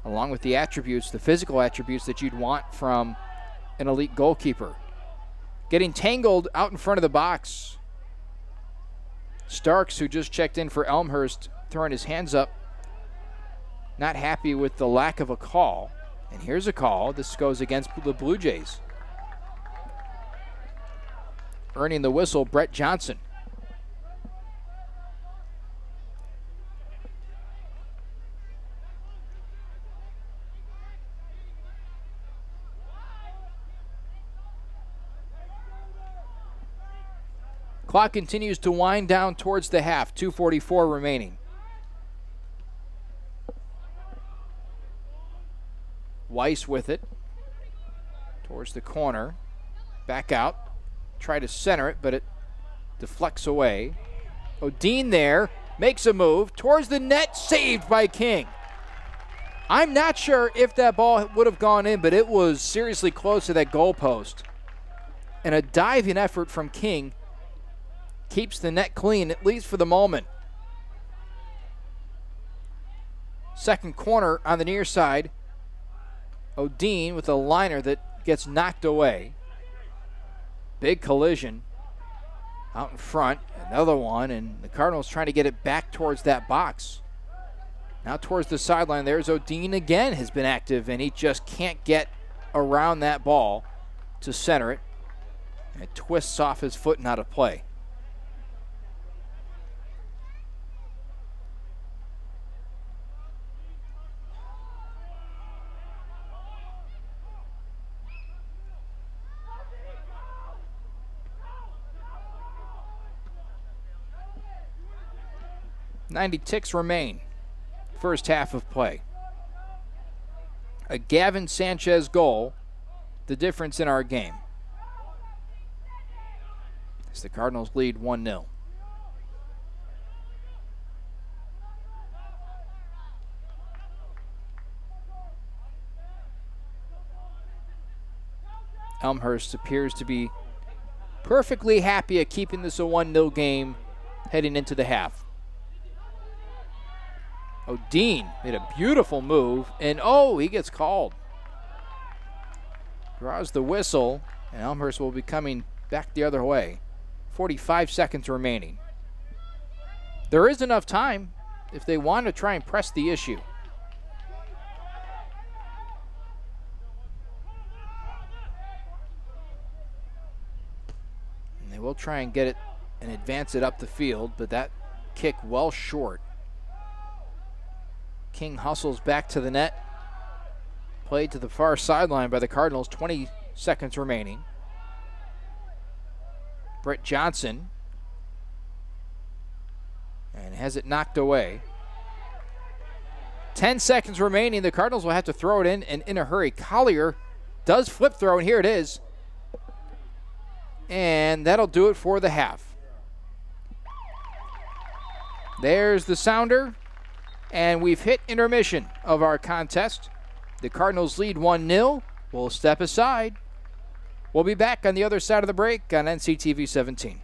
Along with the attributes, the physical attributes that you'd want from an elite goalkeeper. Getting tangled out in front of the box. Starks, who just checked in for Elmhurst, throwing his hands up. Not happy with the lack of a call. And here's a call. This goes against the Blue Jays. Earning the whistle, Brett Johnson. Clock continues to wind down towards the half. 2:44 remaining. Weiss with it. Towards the corner. Back out. Try to center it, but it deflects away. O'Dean there. makes a move towards the net, saved by King. I'm not sure if that ball would have gone in, but it was seriously close to that goal post. And a diving effort from King keeps the net clean, at least for the moment. Second corner on the near side. O'Dean with a liner that gets knocked away. Big collision out in front. Another one, and the Cardinals trying to get it back towards that box. Now towards the sideline, there's O'Dean again, has been active, and he just can't get around that ball to center it. And it twists off his foot and out of play. .90 ticks remain. First half of play. A Gavin Sanchez goal, the difference in our game. As the Cardinals lead 1-0. Elmhurst appears to be perfectly happy at keeping this a 1-0 game heading into the half. O'Dean made a beautiful move, and he gets called. Draws the whistle, and Elmhurst will be coming back the other way. 45 seconds remaining. There is enough time if they want to try and press the issue. And they will try and get it and advance it up the field, but that kick well short. King hustles back to the net. Played to the far sideline by the Cardinals, 20 seconds remaining. Brett Johnson. And has it knocked away. 10 seconds remaining. The Cardinals will have to throw it in, and in a hurry. Collier does flip throw, and here it is. And that'll do it for the half. There's the sounder. And we've hit intermission of our contest. The Cardinals lead 1-0. We'll step aside. We'll be back on the other side of the break on NCTV 17.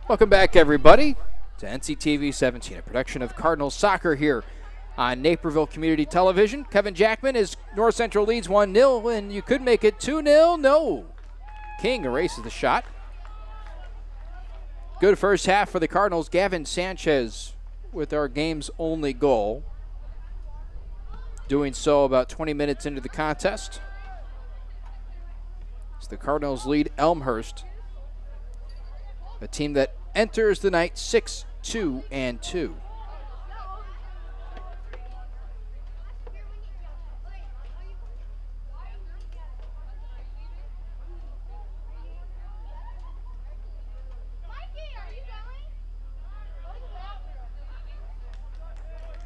Welcome back, everybody, to NCTV 17, a production of Cardinals Soccer here on Naperville Community Television. Kevin Jackman is North Central leads 1-0, and you could make it 2-0. No. King erases the shot. Good first half for the Cardinals. Gavin Sanchez with our game's only goal. Doing so about 20 minutes into the contest. As the Cardinals lead Elmhurst, a team that enters the night 6-2-2.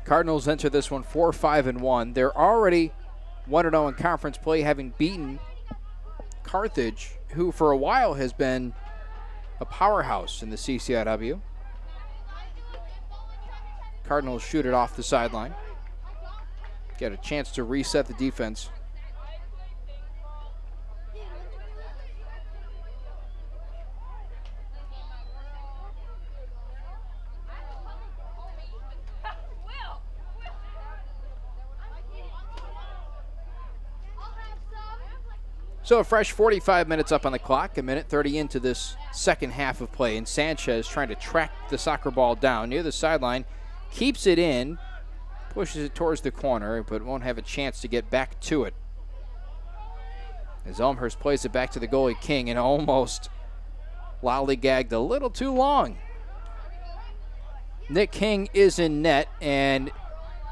Cardinals enter this one 4-5-1. They're already 1-0 in conference play, having beaten Carthage, who for a while has been a powerhouse in the CCIW. Cardinals shoot it off the sideline. Get a chance to reset the defense. So a fresh 45 minutes up on the clock, a minute 30 into this second half of play, and Sanchez trying to track the soccer ball down near the sideline, keeps it in, pushes it towards the corner, but won't have a chance to get back to it. As Elmhurst plays it back to the goalie King, and almost lollygagged a little too long. Nick King is in net, and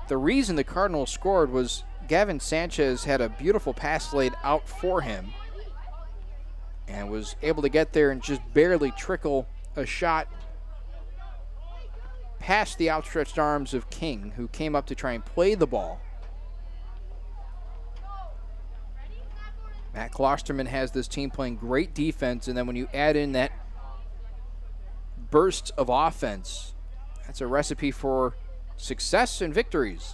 the reason the Cardinals scored was Gavin Sanchez had a beautiful pass laid out for him and was able to get there and just barely trickle a shot past the outstretched arms of King, who came up to try and play the ball. Matt Klosterman has this team playing great defense, and then when you add in that burst of offense, that's a recipe for success and victories.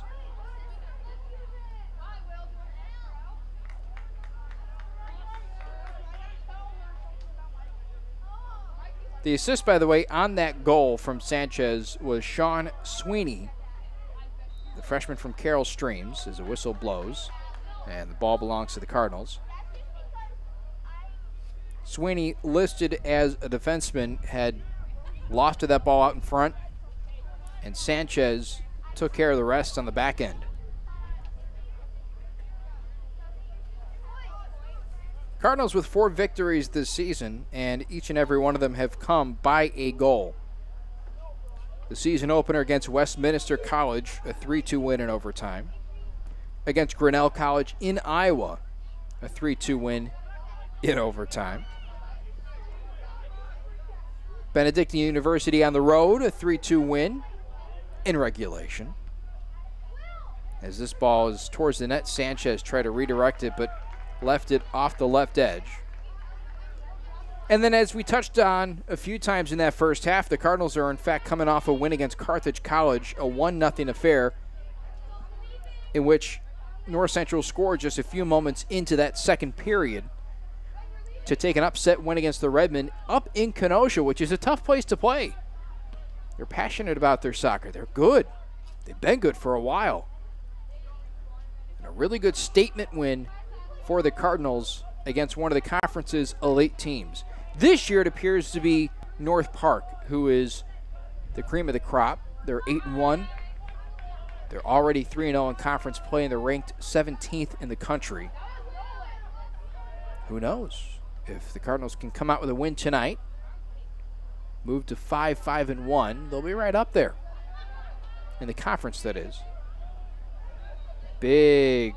The assist, by the way, on that goal from Sanchez was Sean Sweeney, the freshman from Carroll Streams, as a whistle blows, and the ball belongs to the Cardinals. Sweeney, listed as a defenseman, had lost to that ball out in front, and Sanchez took care of the rest on the back end. Cardinals with 4 victories this season, and each and every one of them have come by a goal. The season opener against Westminster College, a 3-2 win in overtime. Against Grinnell College in Iowa, a 3-2 win in overtime. Benedictine University on the road, a 3-2 win in regulation. As this ball is towards the net, Sanchez tried to redirect it, but left it off the left edge. And then, as we touched on a few times in that first half, the Cardinals are in fact coming off a win against Carthage College, a 1-0 affair in which North Central scored just a few moments into that second period to take an upset win against the Redmen up in Kenosha, which is a tough place to play. They're passionate about their soccer. They're good. They've been good for a while. And a really good statement win for the Cardinals against one of the conference's elite teams. This year it appears to be North Park, who is the cream of the crop. They're 8-1. They're already 3-0 in conference play, and they're ranked 17th in the country. Who knows? If the Cardinals can come out with a win tonight, move to 5-5-1, they'll be right up there in the conference, that is. Big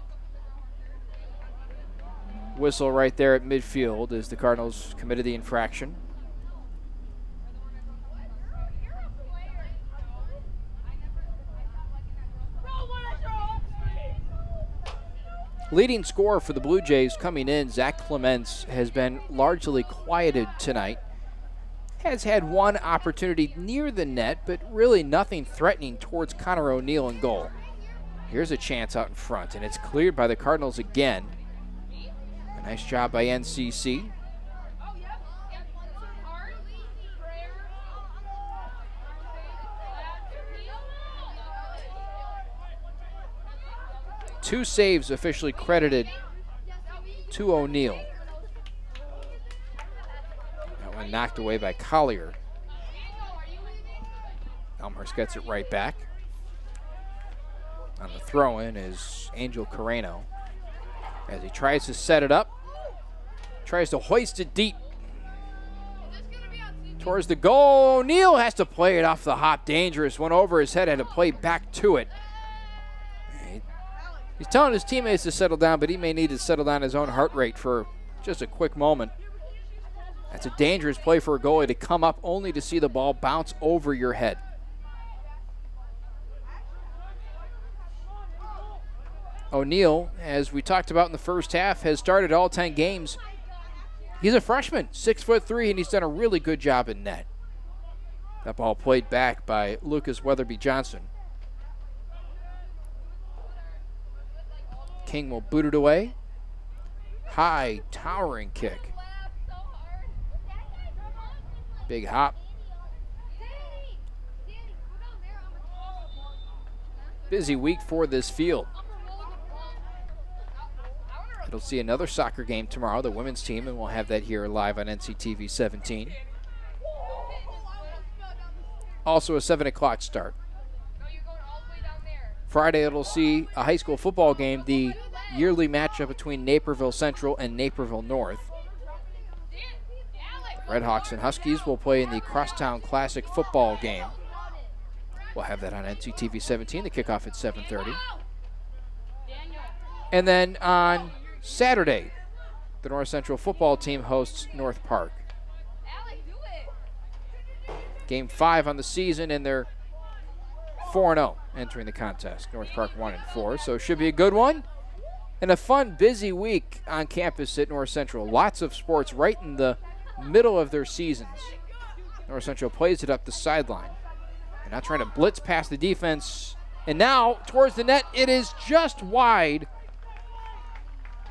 whistle right there at midfield as the Cardinals committed the infraction. Leading scorer for the Blue Jays coming in, Zach Clements, has been largely quieted tonight. Has had one opportunity near the net, but really nothing threatening towards Connor O'Neill in goal. Here's a chance out in front, and it's cleared by the Cardinals again. A nice job by NCC. 2 saves officially credited to O'Neill. That one knocked away by Collier. Elmhurst gets it right back. On the throw-in is Angel Carreno as he tries to set it up. Tries to hoist it deep towards the goal. O'Neill has to play it off the hop. Dangerous. Went over his head, had to play back to it. He's telling his teammates to settle down, but he may need to settle down his own heart rate for just a quick moment. That's a dangerous play for a goalie to come up only to see the ball bounce over your head. O'Neill, as we talked about in the first half, has started all 10 games. He's a freshman, 6'3", and he's done a really good job in net. That ball played back by Lucas Weatherby Johnson. King will boot it away. High, towering kick. Big hop. Busy week for this field. It'll see another soccer game tomorrow, the women's team, and we'll have that here live on NCTV 17. Also a 7 o'clock start. Friday it'll see a high school football game, the yearly matchup between Naperville Central and Naperville North. Redhawks and Huskies will play in the Crosstown Classic football game. We'll have that on NCTV 17, the kickoff at 7:30. And then on Saturday, the North Central football team hosts North Park. Game 5 on the season, and they're 4-0 entering the contest. North Park 1-4, so it should be a good one. And a fun, busy week on campus at North Central. Lots of sports right in the middle of their seasons. North Central plays it up the sideline. They're not trying to blitz past the defense. And now, towards the net, it is just wide.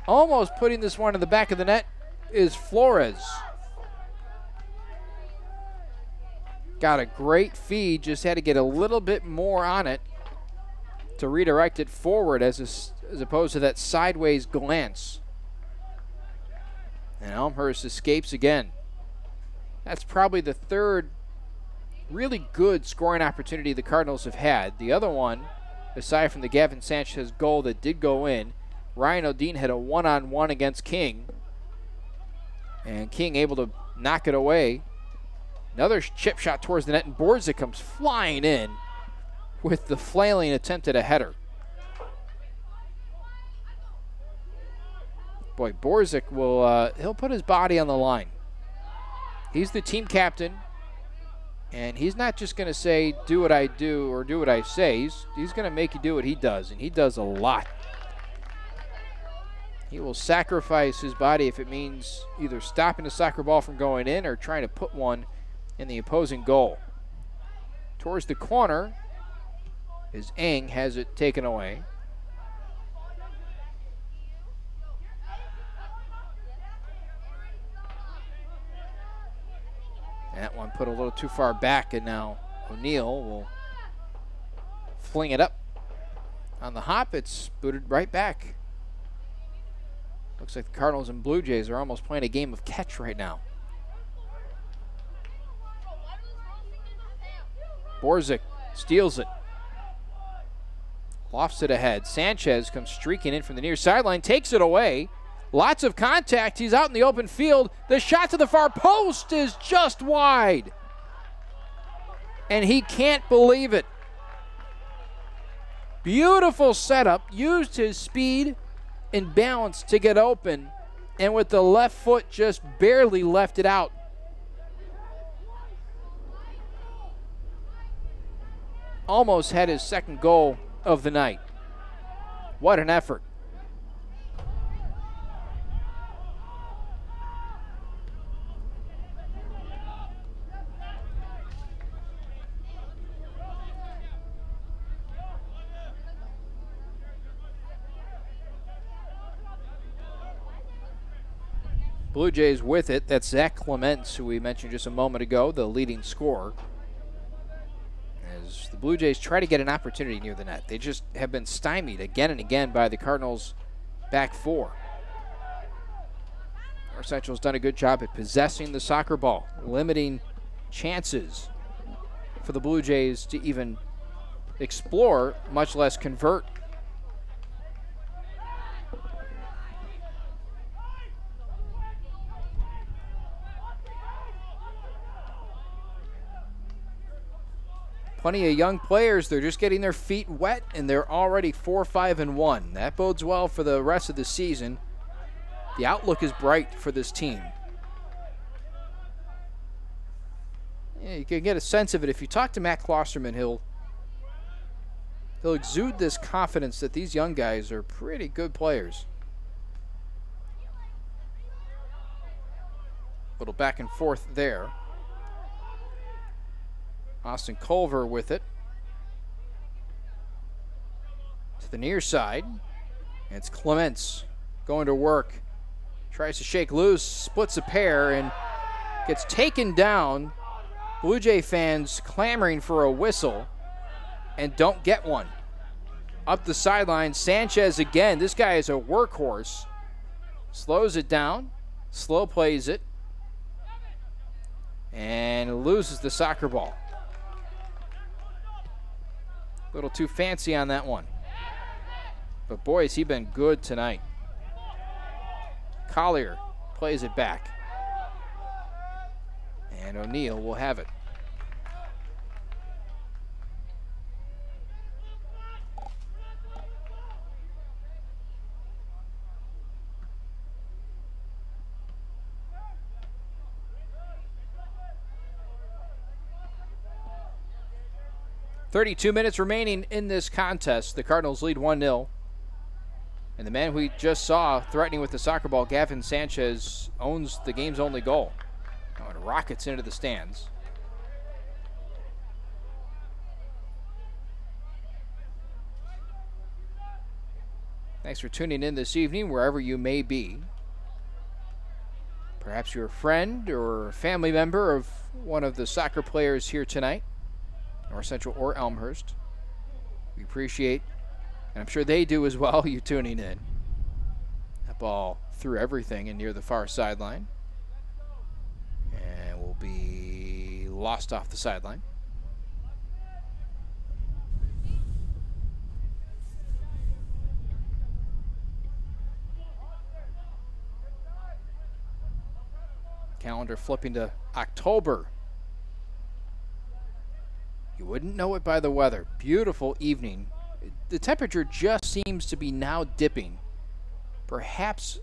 Almost putting this one in the back of the net is Flores. Got a great feed, just had to get a little bit more on it to redirect it forward as opposed to that sideways glance. And Elmhurst escapes again. That's probably the third really good scoring opportunity the Cardinals have had. The other one, aside from the Gavin Sanchez goal that did go in, Ryan O'Dean had a one-on-one against King. And King able to knock it away. Another chip shot towards the net, and Borzik comes flying in with the flailing attempt at a header. Boy, Borzik will, he'll put his body on the line. He's the team captain, and he's not just going to say, do what I do or do what I say. He's going to make you do what he does, and he does a lot. He will sacrifice his body if it means either stopping a soccer ball from going in or trying to put one in the opposing goal. Towards the corner, as Eng has it taken away. That one put a little too far back, and now O'Neill will fling it up. On the hop, it's booted right back. Looks like the Cardinals and Blue Jays are almost playing a game of catch right now. Borzik steals it. Lofts it ahead. Sanchez comes streaking in from the near sideline, takes it away. Lots of contact. He's out in the open field. The shot to the far post is just wide. And he can't believe it. Beautiful setup. Used his speed and balance to get open. And with the left foot just barely left it out. Almost had his second goal of the night. What an effort. Blue Jays with it. That's Zach Clements, who we mentioned just a moment ago, the leading scorer. As the Blue Jays try to get an opportunity near the net. They just have been stymied again and again by the Cardinals' back four. North Central's done a good job at possessing the soccer ball, limiting chances for the Blue Jays to even explore, much less convert. Plenty of young players. They're just getting their feet wet, and they're already 4-5-1. That bodes well for the rest of the season. The outlook is bright for this team. Yeah, you can get a sense of it. If you talk to Matt Klosterman, he'll exude this confidence that these young guys are pretty good players. Little back and forth there. Austin Culver with it. To the near side. And it's Clements going to work. Tries to shake loose, splits a pair, and gets taken down. Blue Jay fans clamoring for a whistle and don't get one. Up the sideline, Sanchez again. This guy is a workhorse. Slows it down, slow plays it, and loses the soccer ball. A little too fancy on that one. But boy, has he been good tonight. Collier plays it back. And O'Neill will have it. .32 minutes remaining in this contest. The Cardinals lead 1-0. And the man we just saw threatening with the soccer ball, Gavin Sanchez, owns the game's only goal. Oh, it rockets into the stands. Thanks for tuning in this evening, wherever you may be. Perhaps you're a friend or a family member of one of the soccer players here tonight, North Central or Elmhurst. We appreciate, and I'm sure they do as well, you tuning in. That ball through everything and near the far sideline. And will be lost off the sideline. Calendar flipping to October. You wouldn't know it by the weather. Beautiful evening. The temperature just seems to be now dipping. Perhaps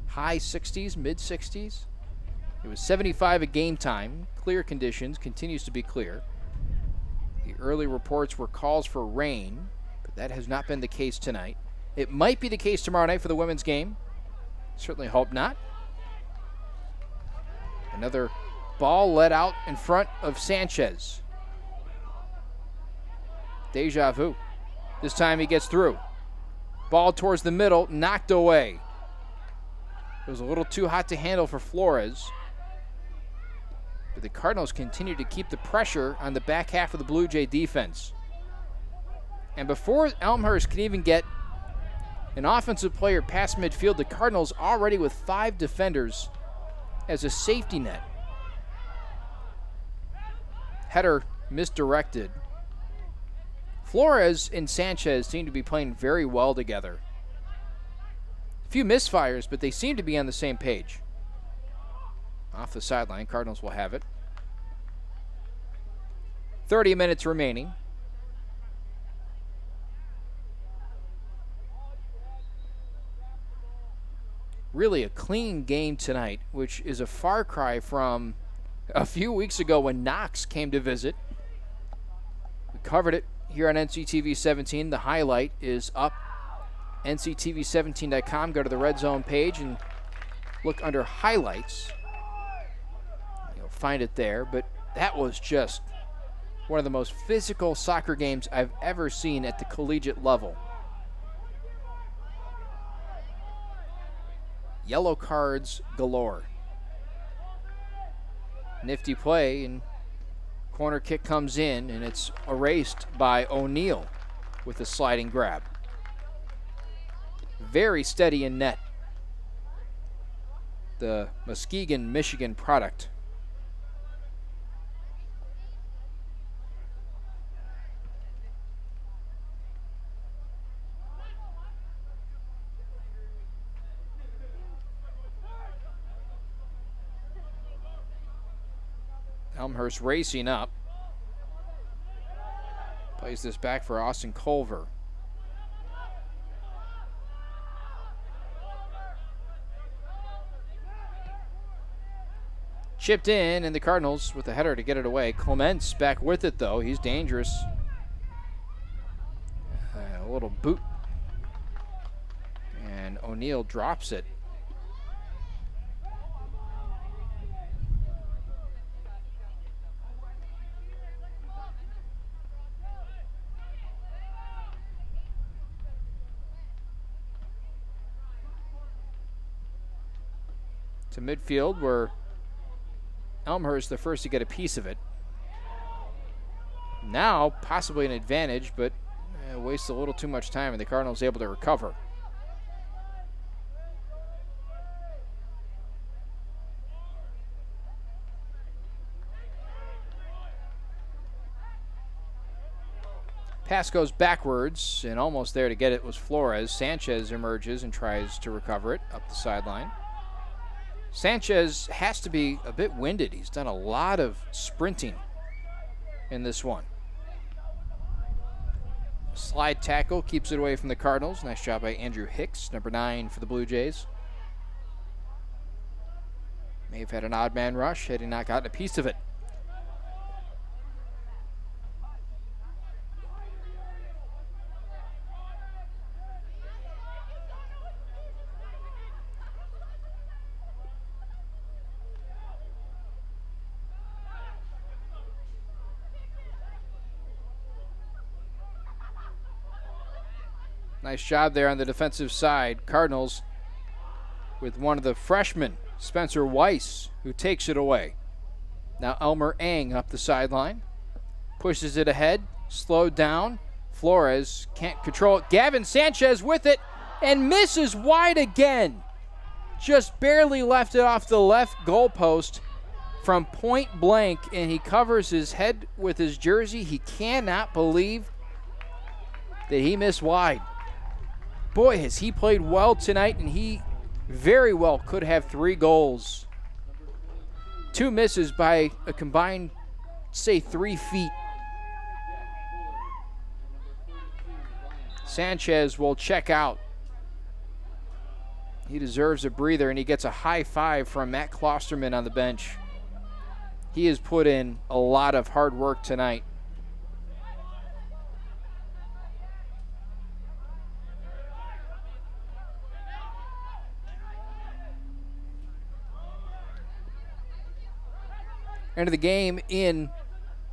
high 60s, mid 60s. It was 75 at game time. Clear conditions, continues to be clear. The early reports were calls for rain, but that has not been the case tonight. It might be the case tomorrow night for the women's game. Certainly hope not. Another ball let out in front of Sanchez. Deja vu. This time he gets through. Ball towards the middle, knocked away. It was a little too hot to handle for Flores. But the Cardinals continue to keep the pressure on the back half of the Blue Jay defense. And before Elmhurst can even get an offensive player past midfield, the Cardinals already with 5 defenders as a safety net. Header misdirected. Flores and Sanchez seem to be playing very well together. A few misfires, but they seem to be on the same page. Off the sideline, Cardinals will have it. 30 minutes remaining. Really a clean game tonight, which is a far cry from a few weeks ago when Knox came to visit. We covered it here on NCTV 17. The highlight is up. NCTV17.com. Go to the Red Zone page and look under highlights. You'll find it there. But that was just one of the most physical soccer games I've ever seen at the collegiate level. Yellow cards galore. Nifty play in Corner kick comes in, and it's erased by O'Neal with a sliding grab. Very steady in net. The Muskegon, Michigan product. Elmhurst racing up. Plays this back for Austin Culver. Chipped in, and the Cardinals with the header to get it away. Clements back with it, though. He's dangerous. A little boot. And O'Neal drops it. To midfield, where Elmhurst the first to get a piece of it. Now, possibly an advantage, but wastes a little too much time, and the Cardinals able to recover. Pass goes backwards, and almost there to get it was Flores. Sanchez emerges and tries to recover it up the sideline. Sanchez has to be a bit winded. He's done a lot of sprinting in this one. Slide tackle keeps it away from the Cardinals. Nice job by Andrew Hicks, number 9 for the Blue Jays. May have had an odd man rush had he not gotten a piece of it. Nice job there on the defensive side. Cardinals with one of the freshmen, Spencer Weiss, who takes it away. Now Elmer Eng up the sideline. Pushes it ahead, slowed down. Flores can't control it. Gavin Sanchez with it and misses wide again. Just barely left it off the left goalpost from point blank, and he covers his head with his jersey. He cannot believe that he missed wide. Boy, has he played well tonight, and he very well could have 3 goals. 2 misses by a combined, say, 3 feet. Sanchez will check out. He deserves a breather, and he gets a high five from Matt Klosterman on the bench. He has put in a lot of hard work tonight. Into the game in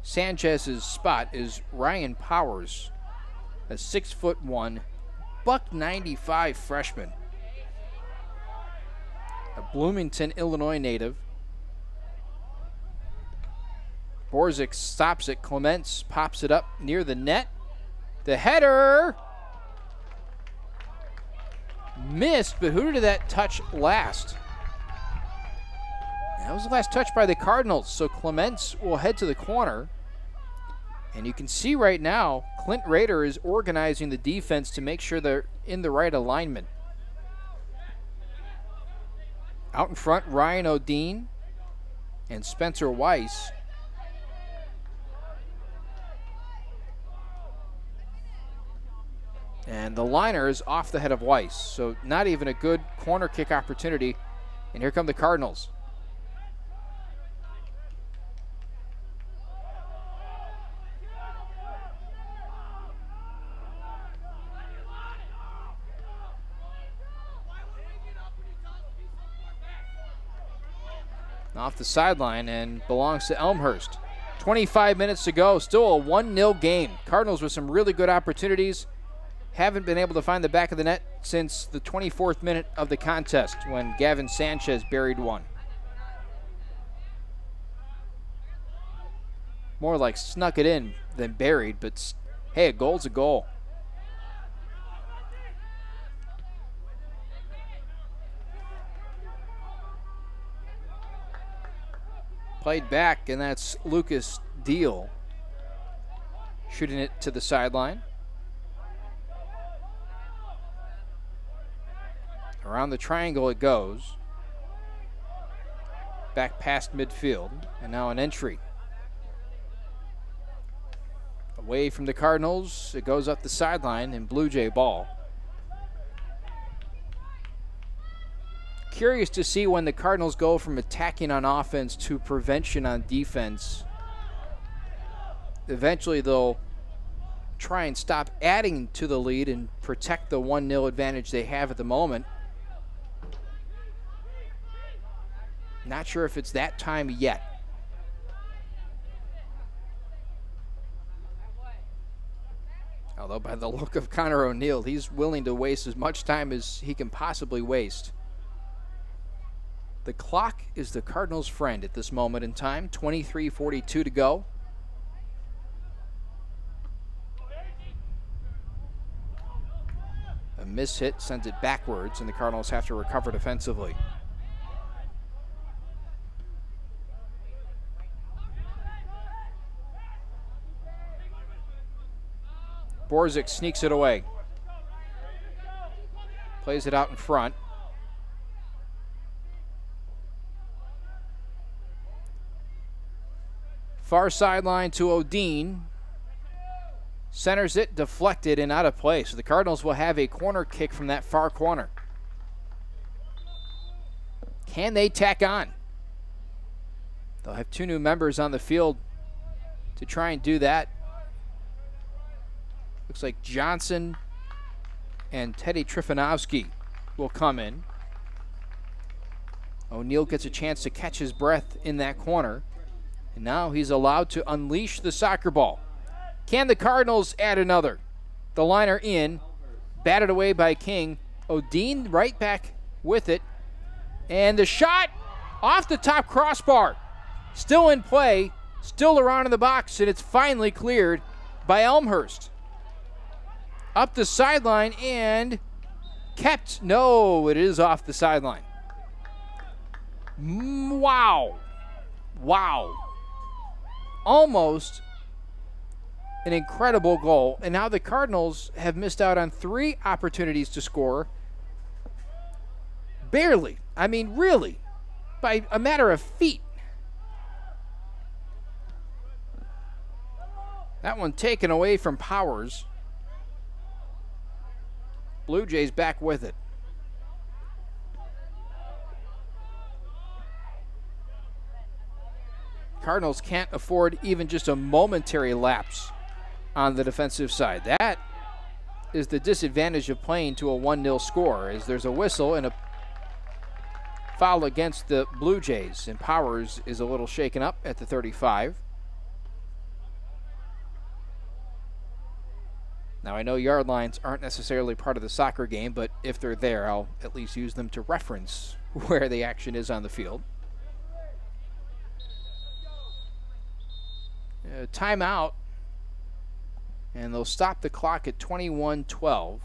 Sanchez's spot is Ryan Powers, a 6'1", $195 freshman. A Bloomington, Illinois native. Borzik stops it. Clements pops it up near the net. The header missed, but who did that touch last? That was the last touch by the Cardinals, so Clements will head to the corner. And you can see right now, Clint Rader is organizing the defense to make sure they're in the right alignment. Out in front, Ryan O'Dean and Spencer Weiss. And the liner is off the head of Weiss, so not even a good corner kick opportunity. And here come the Cardinals. Off the sideline and belongs to Elmhurst. 25 minutes to go, still a 1-0 game. Cardinals with some really good opportunities. Haven't been able to find the back of the net since the 24th minute of the contest when Gavin Sanchez buried one. More like snuck it in than buried, but hey, a goal's a goal. Played back, and that's Lucas Deal shooting it to the sideline. Around the triangle it goes. Back past midfield, and now an entry. Away from the Cardinals, it goes up the sideline in Blue Jay ball. Curious to see when the Cardinals go from attacking on offense to prevention on defense. Eventually they'll try and stop adding to the lead and protect the 1-0 advantage they have at the moment. Not sure if it's that time yet. Although by the look of Connor O'Neill, he's willing to waste as much time as he can possibly waste. The clock is the Cardinals' friend at this moment in time. 23:42 to go. A miss hit sends it backwards, and the Cardinals have to recover defensively. Borzik sneaks it away. Plays it out in front. Far sideline to Odin. Centers it, deflected, and out of play. So the Cardinals will have a corner kick from that far corner. Can they tack on? They'll have two new members on the field to try and do that. Looks like Johnson and Teddy Trifanovsky will come in. O'Neill gets a chance to catch his breath in that corner. And now he's allowed to unleash the soccer ball. Can the Cardinals add another? The liner in, batted away by King. Odin right back with it. And the shot off the top crossbar. Still in play, still around in the box, and it's finally cleared by Elmhurst. Up the sideline and kept. No, it is off the sideline. Wow. Wow. Almost an incredible goal. And now the Cardinals have missed out on 3 opportunities to score. Barely. I mean, really. By a matter of feet. That one taken away from Powers. Blue Jays back with it. Cardinals can't afford even just a momentary lapse on the defensive side. That is the disadvantage of playing to a 1-0 score, as there's a whistle and a foul against the Blue Jays, and Powers is a little shaken up at the 35. Now, I know yard lines aren't necessarily part of the soccer game, but if they're there, I'll at least use them to reference where the action is on the field. Timeout, and they'll stop the clock at 21:12.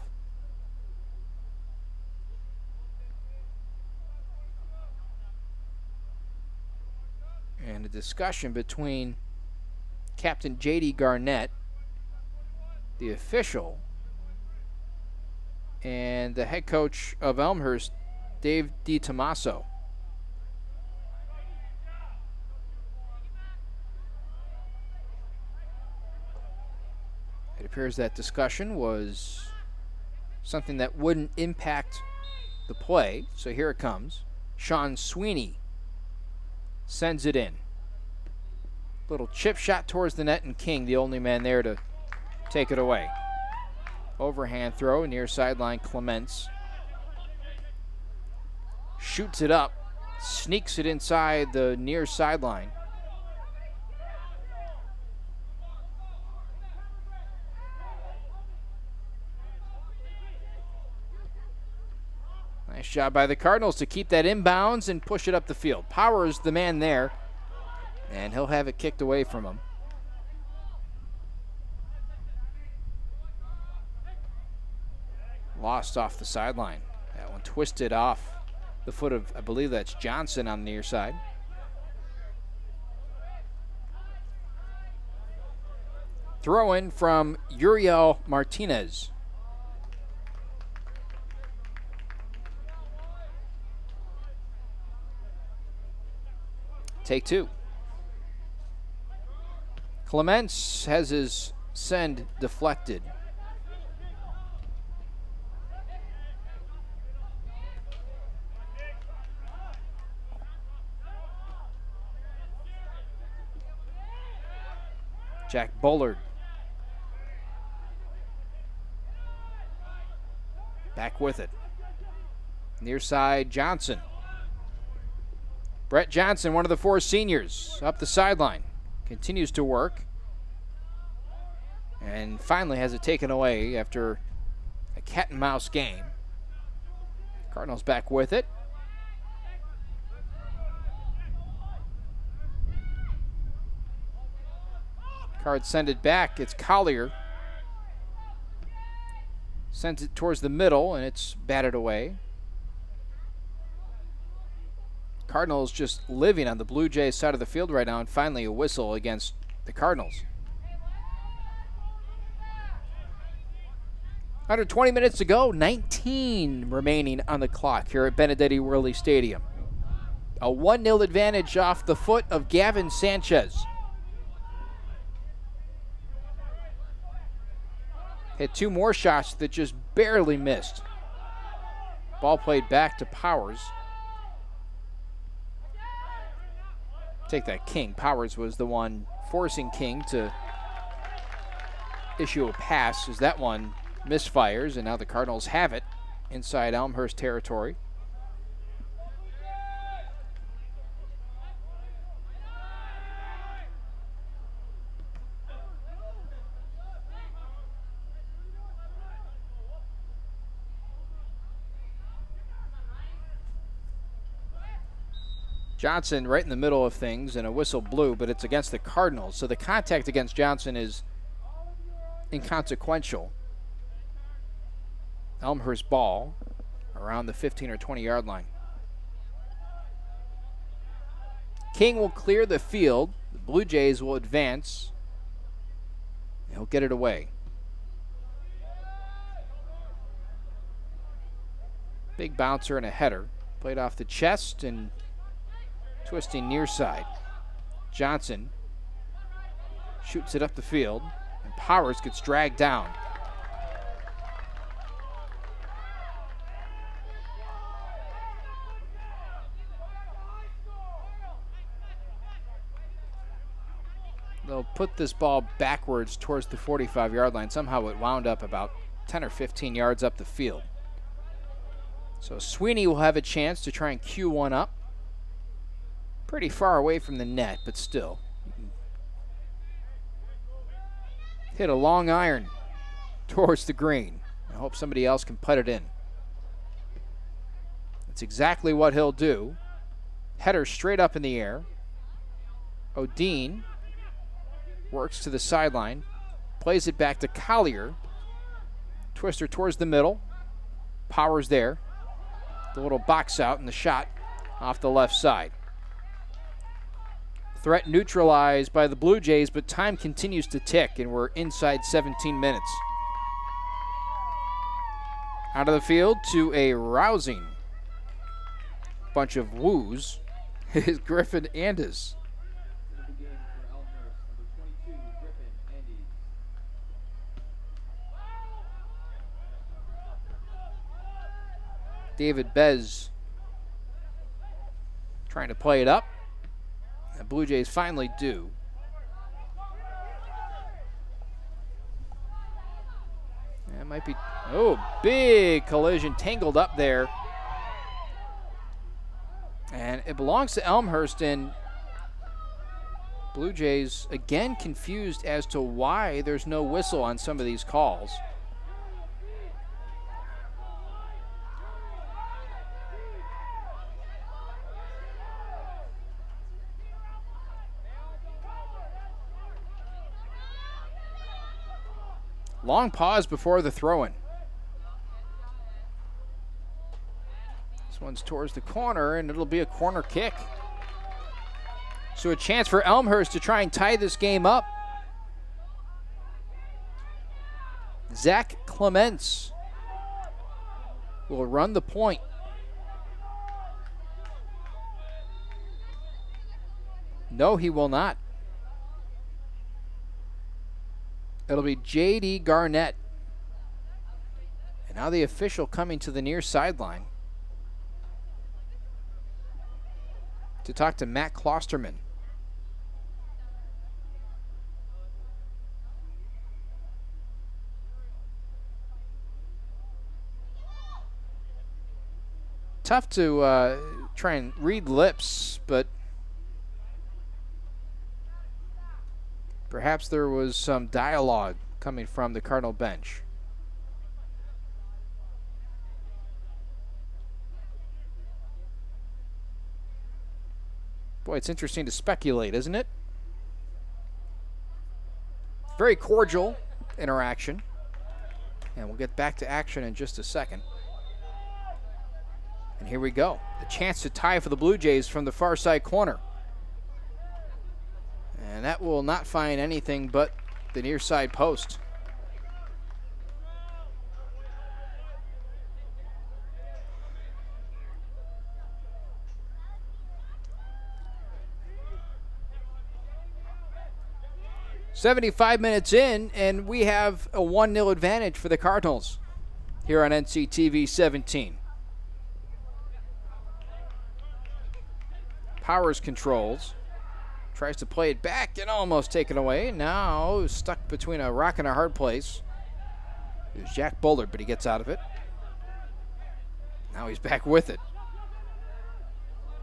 And a discussion between Captain J.D. Garnett, the official, and the head coach of Elmhurst, Dave DiTommaso. It appears that discussion was something that wouldn't impact the play, so here it comes. Sean Sweeney sends it in. Little chip shot towards the net, and King, the only man there to take it away. Overhand throw near sideline. Clements shoots it up, sneaks it inside the near sideline. Nice job by the Cardinals to keep that inbounds and push it up the field. Powers the man there, and he'll have it kicked away from him. lost off the sideline. That one twisted off the foot of, I believe that's Johnson on the near side. Throw in from Uriel Martinez. Take two. Clements has his send deflected. Jack Bullard. Back with it. Near side, Johnson. Brett Johnson, one of the four seniors, up the sideline. Continues to work. And finally has it taken away after a cat and mouse game. Cardinals back with it. Cards send it back. It's Collier. Sends it towards the middle, and it's batted away. Cardinals just living on the Blue Jays side of the field right now, and finally a whistle against the Cardinals. Under 20 minutes to go, 19 remaining on the clock here at Benedetti Worley Stadium. A 1-0 advantage off the foot of Gavin Sanchez. Hit two more shots that just barely missed. Ball played back to Powers. Take that, King. Powers was the one forcing King to issue a pass as that one misfires, and now the Cardinals have it inside Elmhurst territory. Johnson right in the middle of things, and a whistle blew, but it's against the Cardinals, so the contact against Johnson is inconsequential. Elmhurst ball around the 15 or 20 yard line. King will clear the field. The Blue Jays will advance. He'll get it away. Big bouncer and a header. Played off the chest and twisting near side. Johnson shoots it up the field, and Powers gets dragged down. They'll put this ball backwards towards the 45-yard line. Somehow it wound up about 10 or 15 yards up the field. So Sweeney will have a chance to try and cue one up. Pretty far away from the net, but still. Hit a long iron towards the green. I hope somebody else can put it in. That's exactly what he'll do. Header straight up in the air. Odine works to the sideline. Plays it back to Collier. Twister towards the middle. Powers there. The little box out and the shot off the left side. Threat neutralized by the Blue Jays, but time continues to tick, and we're inside 17 minutes. Out of the field to a rousing bunch of woos is Griffin Andes. David Bez trying to play it up. The Blue Jays finally do. That might be, oh, big collision tangled up there. And it belongs to Elmhurst, and Blue Jays again confused as to why there's no whistle on some of these calls. Long pause before the throw-in. This one's towards the corner, and it'll be a corner kick. So a chance for Elmhurst to try and tie this game up. Zach Clements will run the point. No, he will not. It'll be J.D. Garnett. And now the official coming to the near sideline to talk to Matt Klosterman. Tough to try and read lips, but perhaps there was some dialogue coming from the Cardinal bench. Boy, it's interesting to speculate, isn't it? Very cordial interaction. And we'll get back to action in just a second. And here we go. A chance to tie for the Blue Jays from the far side corner. And that will not find anything but the near side post. "75 minutes in, and we have a 1-0 advantage for the Cardinals here on NCTV 17. Powers controls. Tries to play it back and almost taken away. Now stuck between a rock and a hard place. It was Jack Bullard, but he gets out of it. Now he's back with it.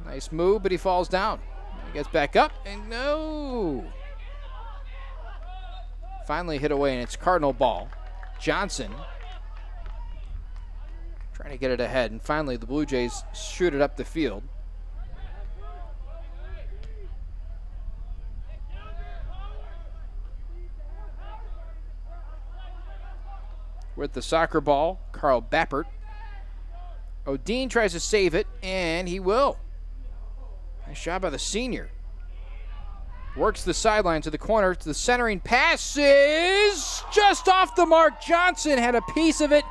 Nice move, but he falls down. He gets back up, and no. Finally hit away, and it's Cardinal ball. Johnson trying to get it ahead, and finally the Blue Jays shoot it up the field. With the soccer ball, Carl Bappert. O'Dean tries to save it, and he will. Nice shot by the senior. Works the sideline to the corner, to the centering pass is just off the mark. Johnson had a piece of it,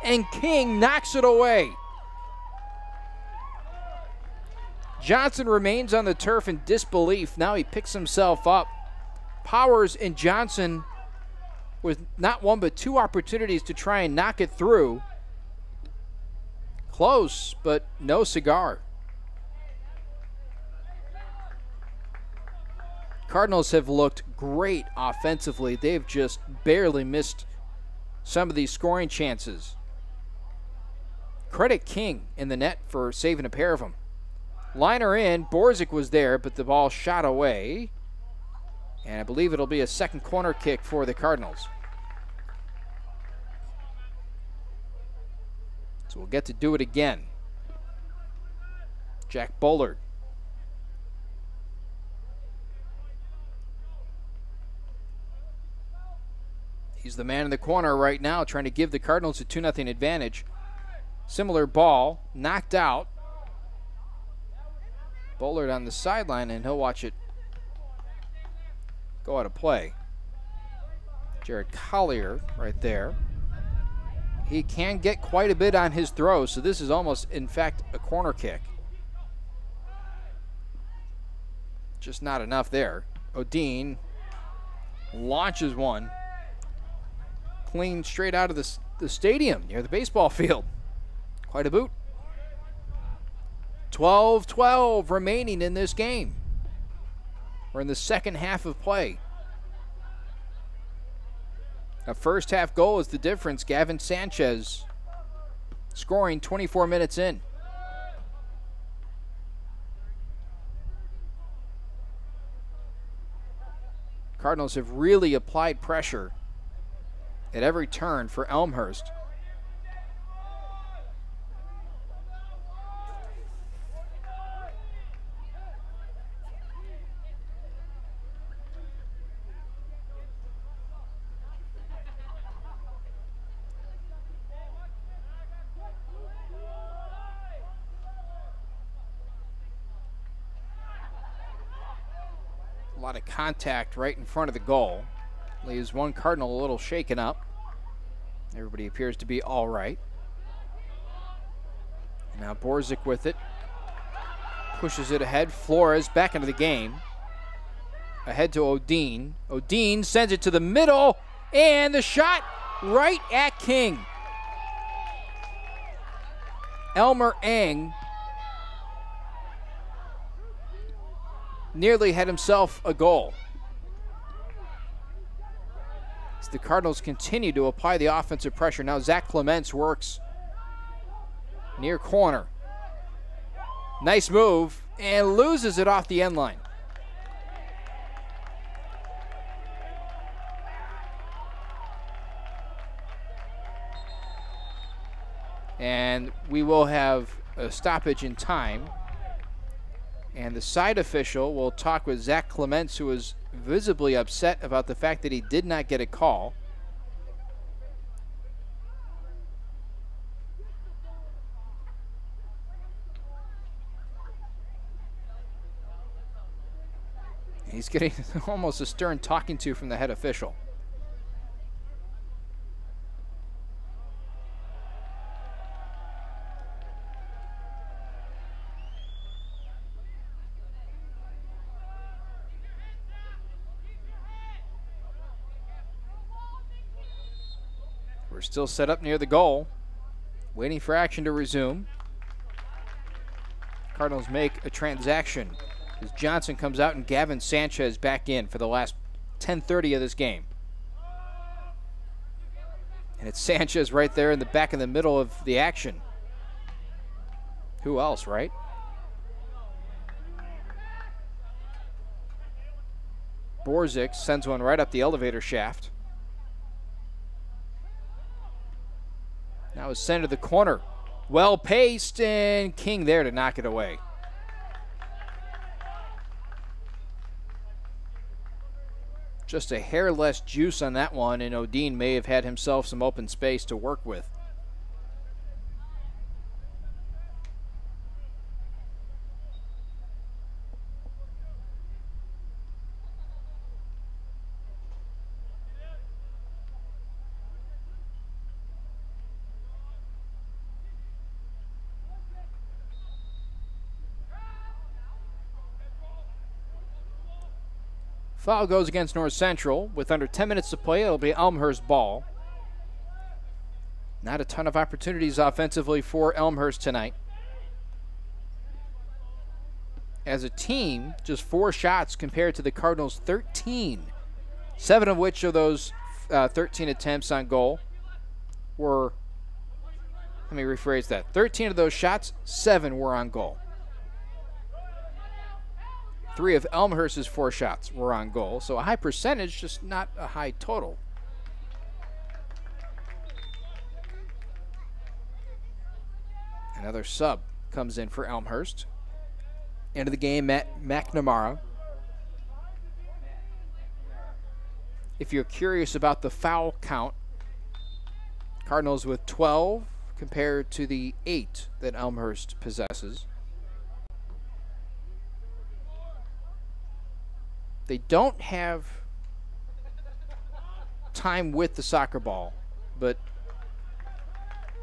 and King knocks it away. Johnson remains on the turf in disbelief. Now he picks himself up. Powers and Johnson with not one but two opportunities to try and knock it through. Close, but no cigar. Cardinals have looked great offensively. They've just barely missed some of these scoring chances. Credit King in the net for saving a pair of them. Liner in, Borzik was there, but the ball shot away. And I believe it'll be a second corner kick for the Cardinals. So we'll get to do it again. Jack Bullard. He's the man in the corner right now, trying to give the Cardinals a 2-0 advantage. Similar ball, knocked out. Bullard on the sideline, and he'll watch it go out of play. Jared Collier right there. He can get quite a bit on his throw, so this is almost, in fact, a corner kick. Just not enough there. O'Dean launches one. Clean straight out of the stadium near the baseball field. Quite a boot. 12-12 remaining in this game. We're in the second half of play. A first half goal is the difference. Gavin Sanchez scoring 24 minutes in. Cardinals have really applied pressure at every turn for Elmhurst. A lot of contact right in front of the goal. Leaves one Cardinal a little shaken up. Everybody appears to be all right. Now Borzik with it. Pushes it ahead. Flores back into the game. Ahead to Odin. Odin sends it to the middle. And the shot right at King. Elmer Eng nearly had himself a goal. As the Cardinals continue to apply the offensive pressure. Now Zach Clements works near corner. Nice move, and loses it off the end line. And we will have a stoppage in time. And the side official will talk with Zach Clements, who was visibly upset about the fact that he did not get a call. He's getting almost a stern talking to from the head official. We're still set up near the goal, waiting for action to resume. Cardinals make a transaction as Johnson comes out and Gavin Sanchez back in for the last 10:30 of this game. And it's Sanchez right there in the back in the middle of the action. Who else, right? Borzik sends one right up the elevator shaft. Now it's sent to the corner. Well paced, and King there to knock it away. Just a hair less juice on that one, and Odin may have had himself some open space to work with. Foul goes against North Central. With under 10 minutes to play, it'll be Elmhurst ball. Not a ton of opportunities offensively for Elmhurst tonight. As a team, just 4 shots compared to the Cardinals' 13. 7 of which of those 13 attempts on goal were, let me rephrase that. 13 of those shots, 7 were on goal. 3 of Elmhurst's 4 shots were on goal, so a high percentage, just not a high total. Another sub comes in for Elmhurst. Into the game, Matt McNamara. If you're curious about the foul count, Cardinals with 12 compared to the 8 that Elmhurst possesses. They don't have time with the soccer ball, or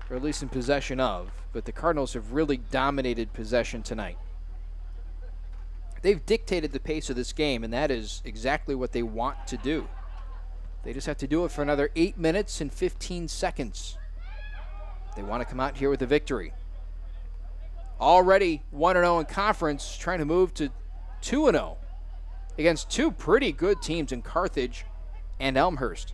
at least in possession of, but the Cardinals have really dominated possession tonight. They've dictated the pace of this game, and that is exactly what they want to do. They just have to do it for another 8 minutes and 15 seconds. They want to come out here with a victory. Already 1-0 in conference, trying to move to 2-0. Against 2 pretty good teams in Carthage and Elmhurst.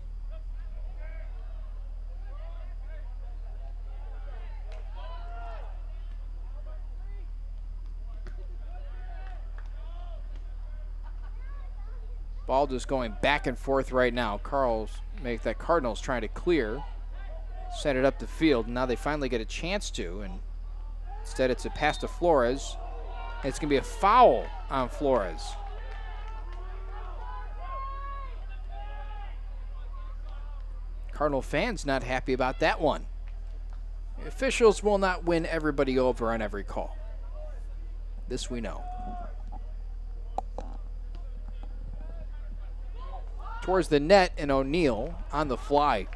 Ball just going back and forth right now. Cardinals trying to clear. Send it up the field. Now they finally get a chance to, and instead it's a pass to Flores. And it's going to be a foul on Flores. Cardinal fans not happy about that one. The officials will not win everybody over on every call. This we know. towards the net, and O'Neal on the fly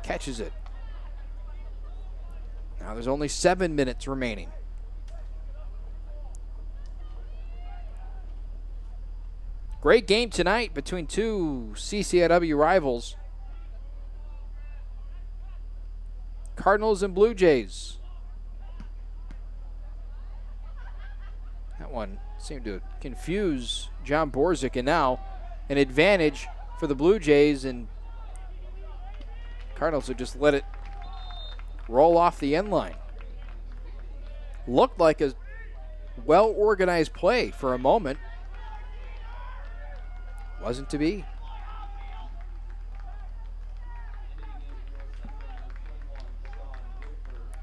catches it. Now there's only 7 minutes remaining. Great game tonight between two CCIW rivals. Cardinals and Blue Jays. That one seemed to confuse John Borzik, and now an advantage for the Blue Jays, and Cardinals have just let it roll off the end line. Looked like a well-organized play for a moment. Wasn't to be.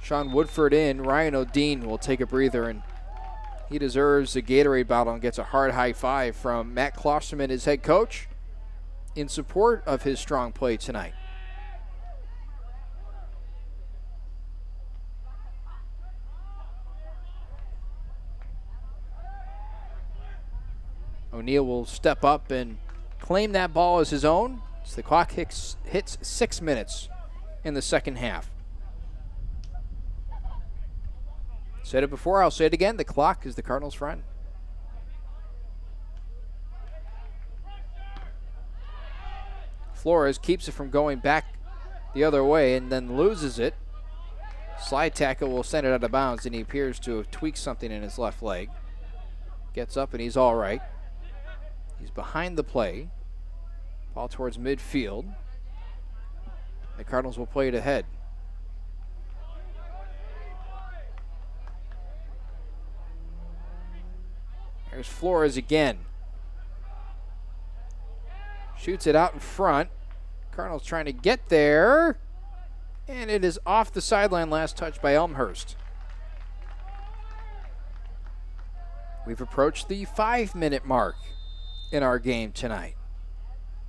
Sean Woodford in. Ryan O'Dean will take a breather, and he deserves a Gatorade bottle and gets a hard high five from Matt Klosterman, his head coach, in support of his strong play tonight. O'Neal will step up and claim that ball as his own. So the clock hits 6 minutes in the second half. Said it before, I'll say it again. The clock is the Cardinals' friend. Flores keeps it from going back the other way and then loses it. Slide tackle will send it out of bounds, and he appears to have tweaked something in his left leg. Gets up and he's all right. He's behind the play. Ball towards midfield. The Cardinals will play it ahead. There's Flores again. Shoots it out in front. Cardinals trying to get there. And it is off the sideline, last touch by Elmhurst. We've approached the 5-minute mark in our game tonight.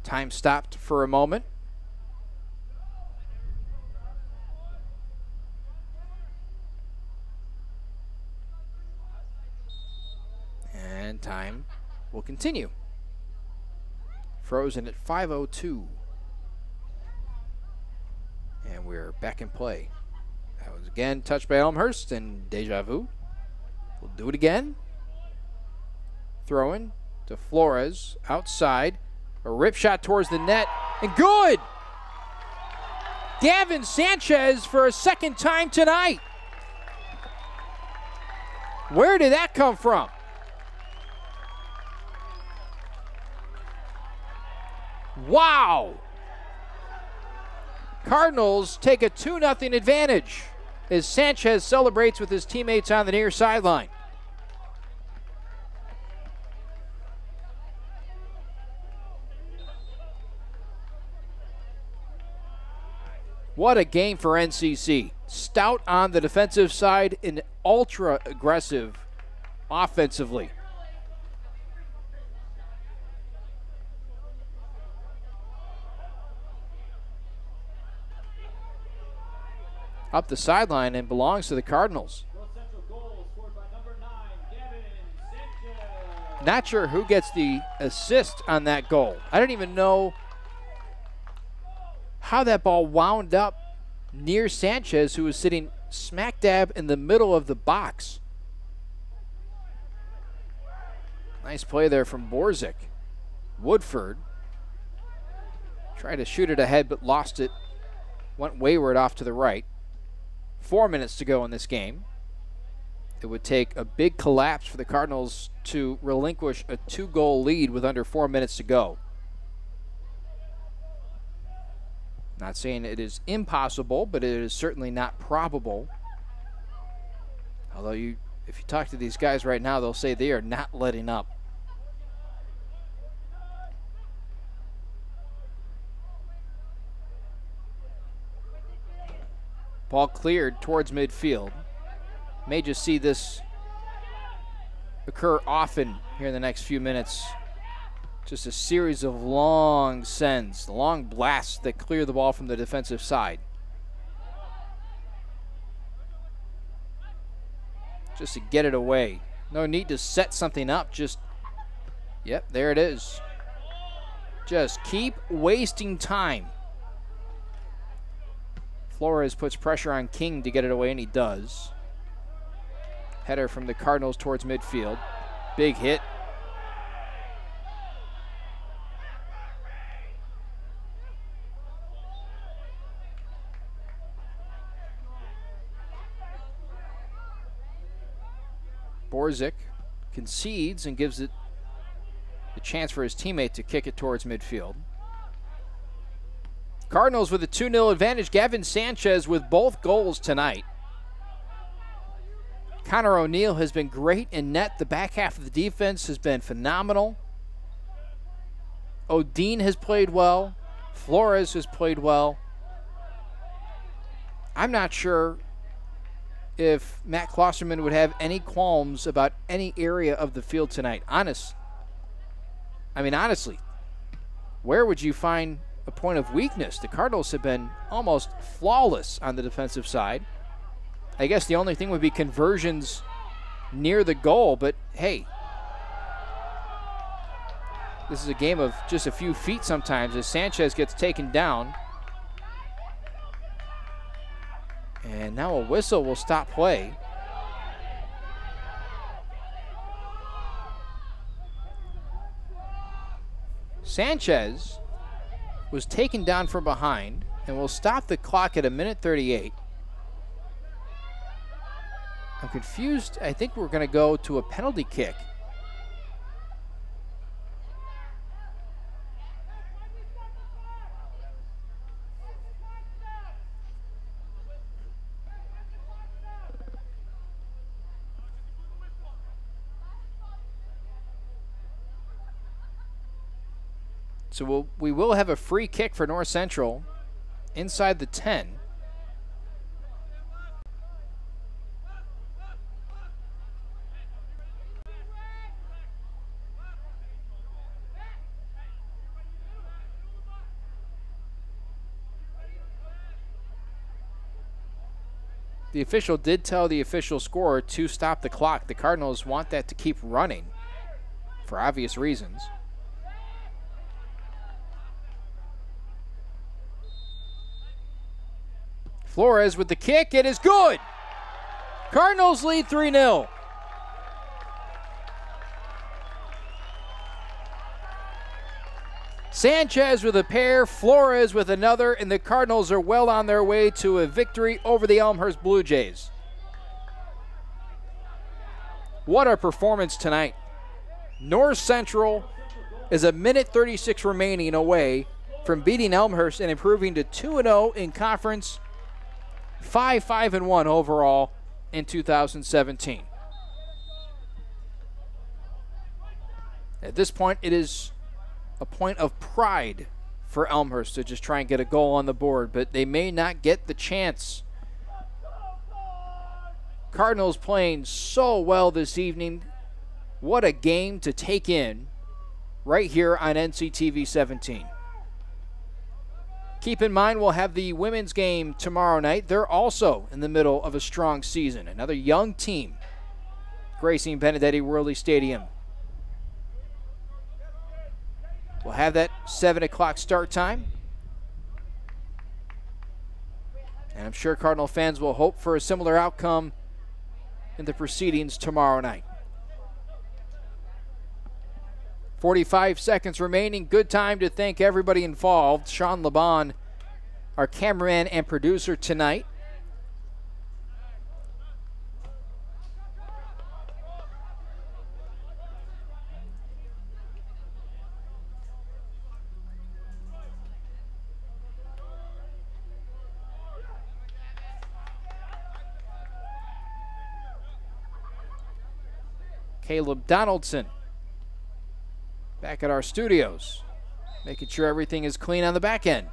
Time stopped for a moment. And time will continue. Frozen at 5:02. And we're back in play. That was again touched by Elmhurst, and deja vu. We'll do it again. Throwing to Flores outside. A rip shot towards the net, and good! Gavin Sanchez for a second time tonight. Where did that come from? Wow! Cardinals take a 2-0 advantage as Sanchez celebrates with his teammates on the near sideline. What a game for NCC. Stout on the defensive side and ultra aggressive offensively. Up the sideline and belongs to the Cardinals. Not sure who gets the assist on that goal. I don't even know how that ball wound up near Sanchez, who was sitting smack dab in the middle of the box. Nice play there from Borzik. Woodford tried to shoot it ahead but lost it. Went wayward off to the right. 4 minutes to go in this game. It would take a big collapse for the Cardinals to relinquish a 2-goal lead with under 4 minutes to go. Not saying it is impossible, but it is certainly not probable. Although if you talk to these guys right now, they'll say they are not letting up. Ball cleared towards midfield. May just see this occur often here in the next few minutes. Just a series of long sends, long blasts that clear the ball from the defensive side. Just to get it away. No need to set something up, just Yep, there it is. Just keep wasting time. Flores puts pressure on King to get it away, and he does. Header from the Cardinals towards midfield. Big hit. Borzik concedes and gives it the chance for his teammate to kick it towards midfield. Cardinals with a 2-0 advantage. Gavin Sanchez with both goals tonight. Connor O'Neill has been great in net. The back half of the defense has been phenomenal. O'Dean has played well. Flores has played well. I'm not sure if Matt Klosterman would have any qualms about any area of the field tonight. Honestly, where would you find a point of weakness? The Cardinals have been almost flawless on the defensive side. I guess the only thing would be conversions near the goal, but hey, this is a game of just a few feet sometimes as Sanchez gets taken down. And now a whistle will stop play. Sanchez was taken down from behind and will stop the clock at 1:38. I'm confused. I think we're going to go to a penalty kick. So we will have a free kick for North Central inside the 10. The official did tell the official scorer to stop the clock. The Cardinals want that to keep running for obvious reasons. Flores with the kick. It is good. Cardinals lead 3-0. Sanchez with a pair, Flores with another, and the Cardinals are well on their way to a victory over the Elmhurst Blue Jays. What a performance tonight. North Central is 1:36 remaining away from beating Elmhurst and improving to 2-0 in conference, 5-5-1 overall in 2017. At this point, it is a point of pride for Elmhurst to just try and get a goal on the board, but they may not get the chance. Cardinals playing so well this evening. What a game to take in right here on NCTV 17. Keep in mind, we'll have the women's game tomorrow night. They're also in the middle of a strong season. Another young team gracing Benedetti Worley Stadium. We'll have that 7 o'clock start time. And I'm sure Cardinal fans will hope for a similar outcome in the proceedings tomorrow night. 45 seconds remaining. Good time to thank everybody involved. Sean Laban, our cameraman and producer tonight. Caleb Donaldson back at our studios, making sure everything is clean on the back end.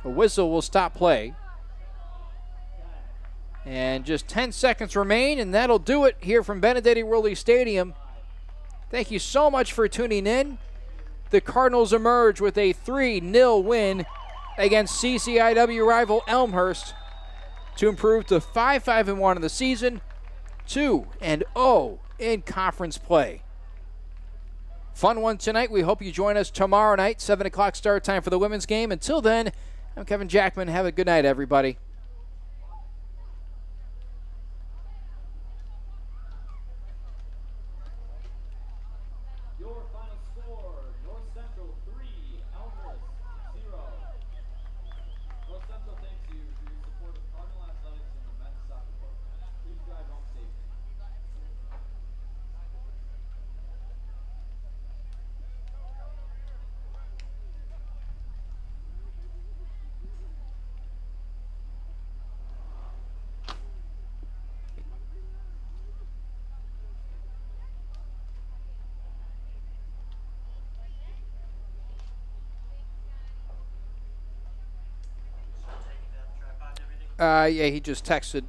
A whistle will stop play. And just 10 seconds remain, and that'll do it here from Benedetti Worley Stadium. Thank you so much for tuning in. The Cardinals emerge with a 3-0 win against CCIW rival Elmhurst to improve to 5-5-1 in the season, 2-0 in conference play. Fun one tonight. We hope you join us tomorrow night, 7 o'clock start time for the women's game. Until then, I'm Kevin Jackman. Have a good night, everybody. Your final score, North Central 3, Elmhurst 0. North Central thanks you for your support of Cardinal Athletics and the men's soccer program. Please drive home safely. Yeah, he just texted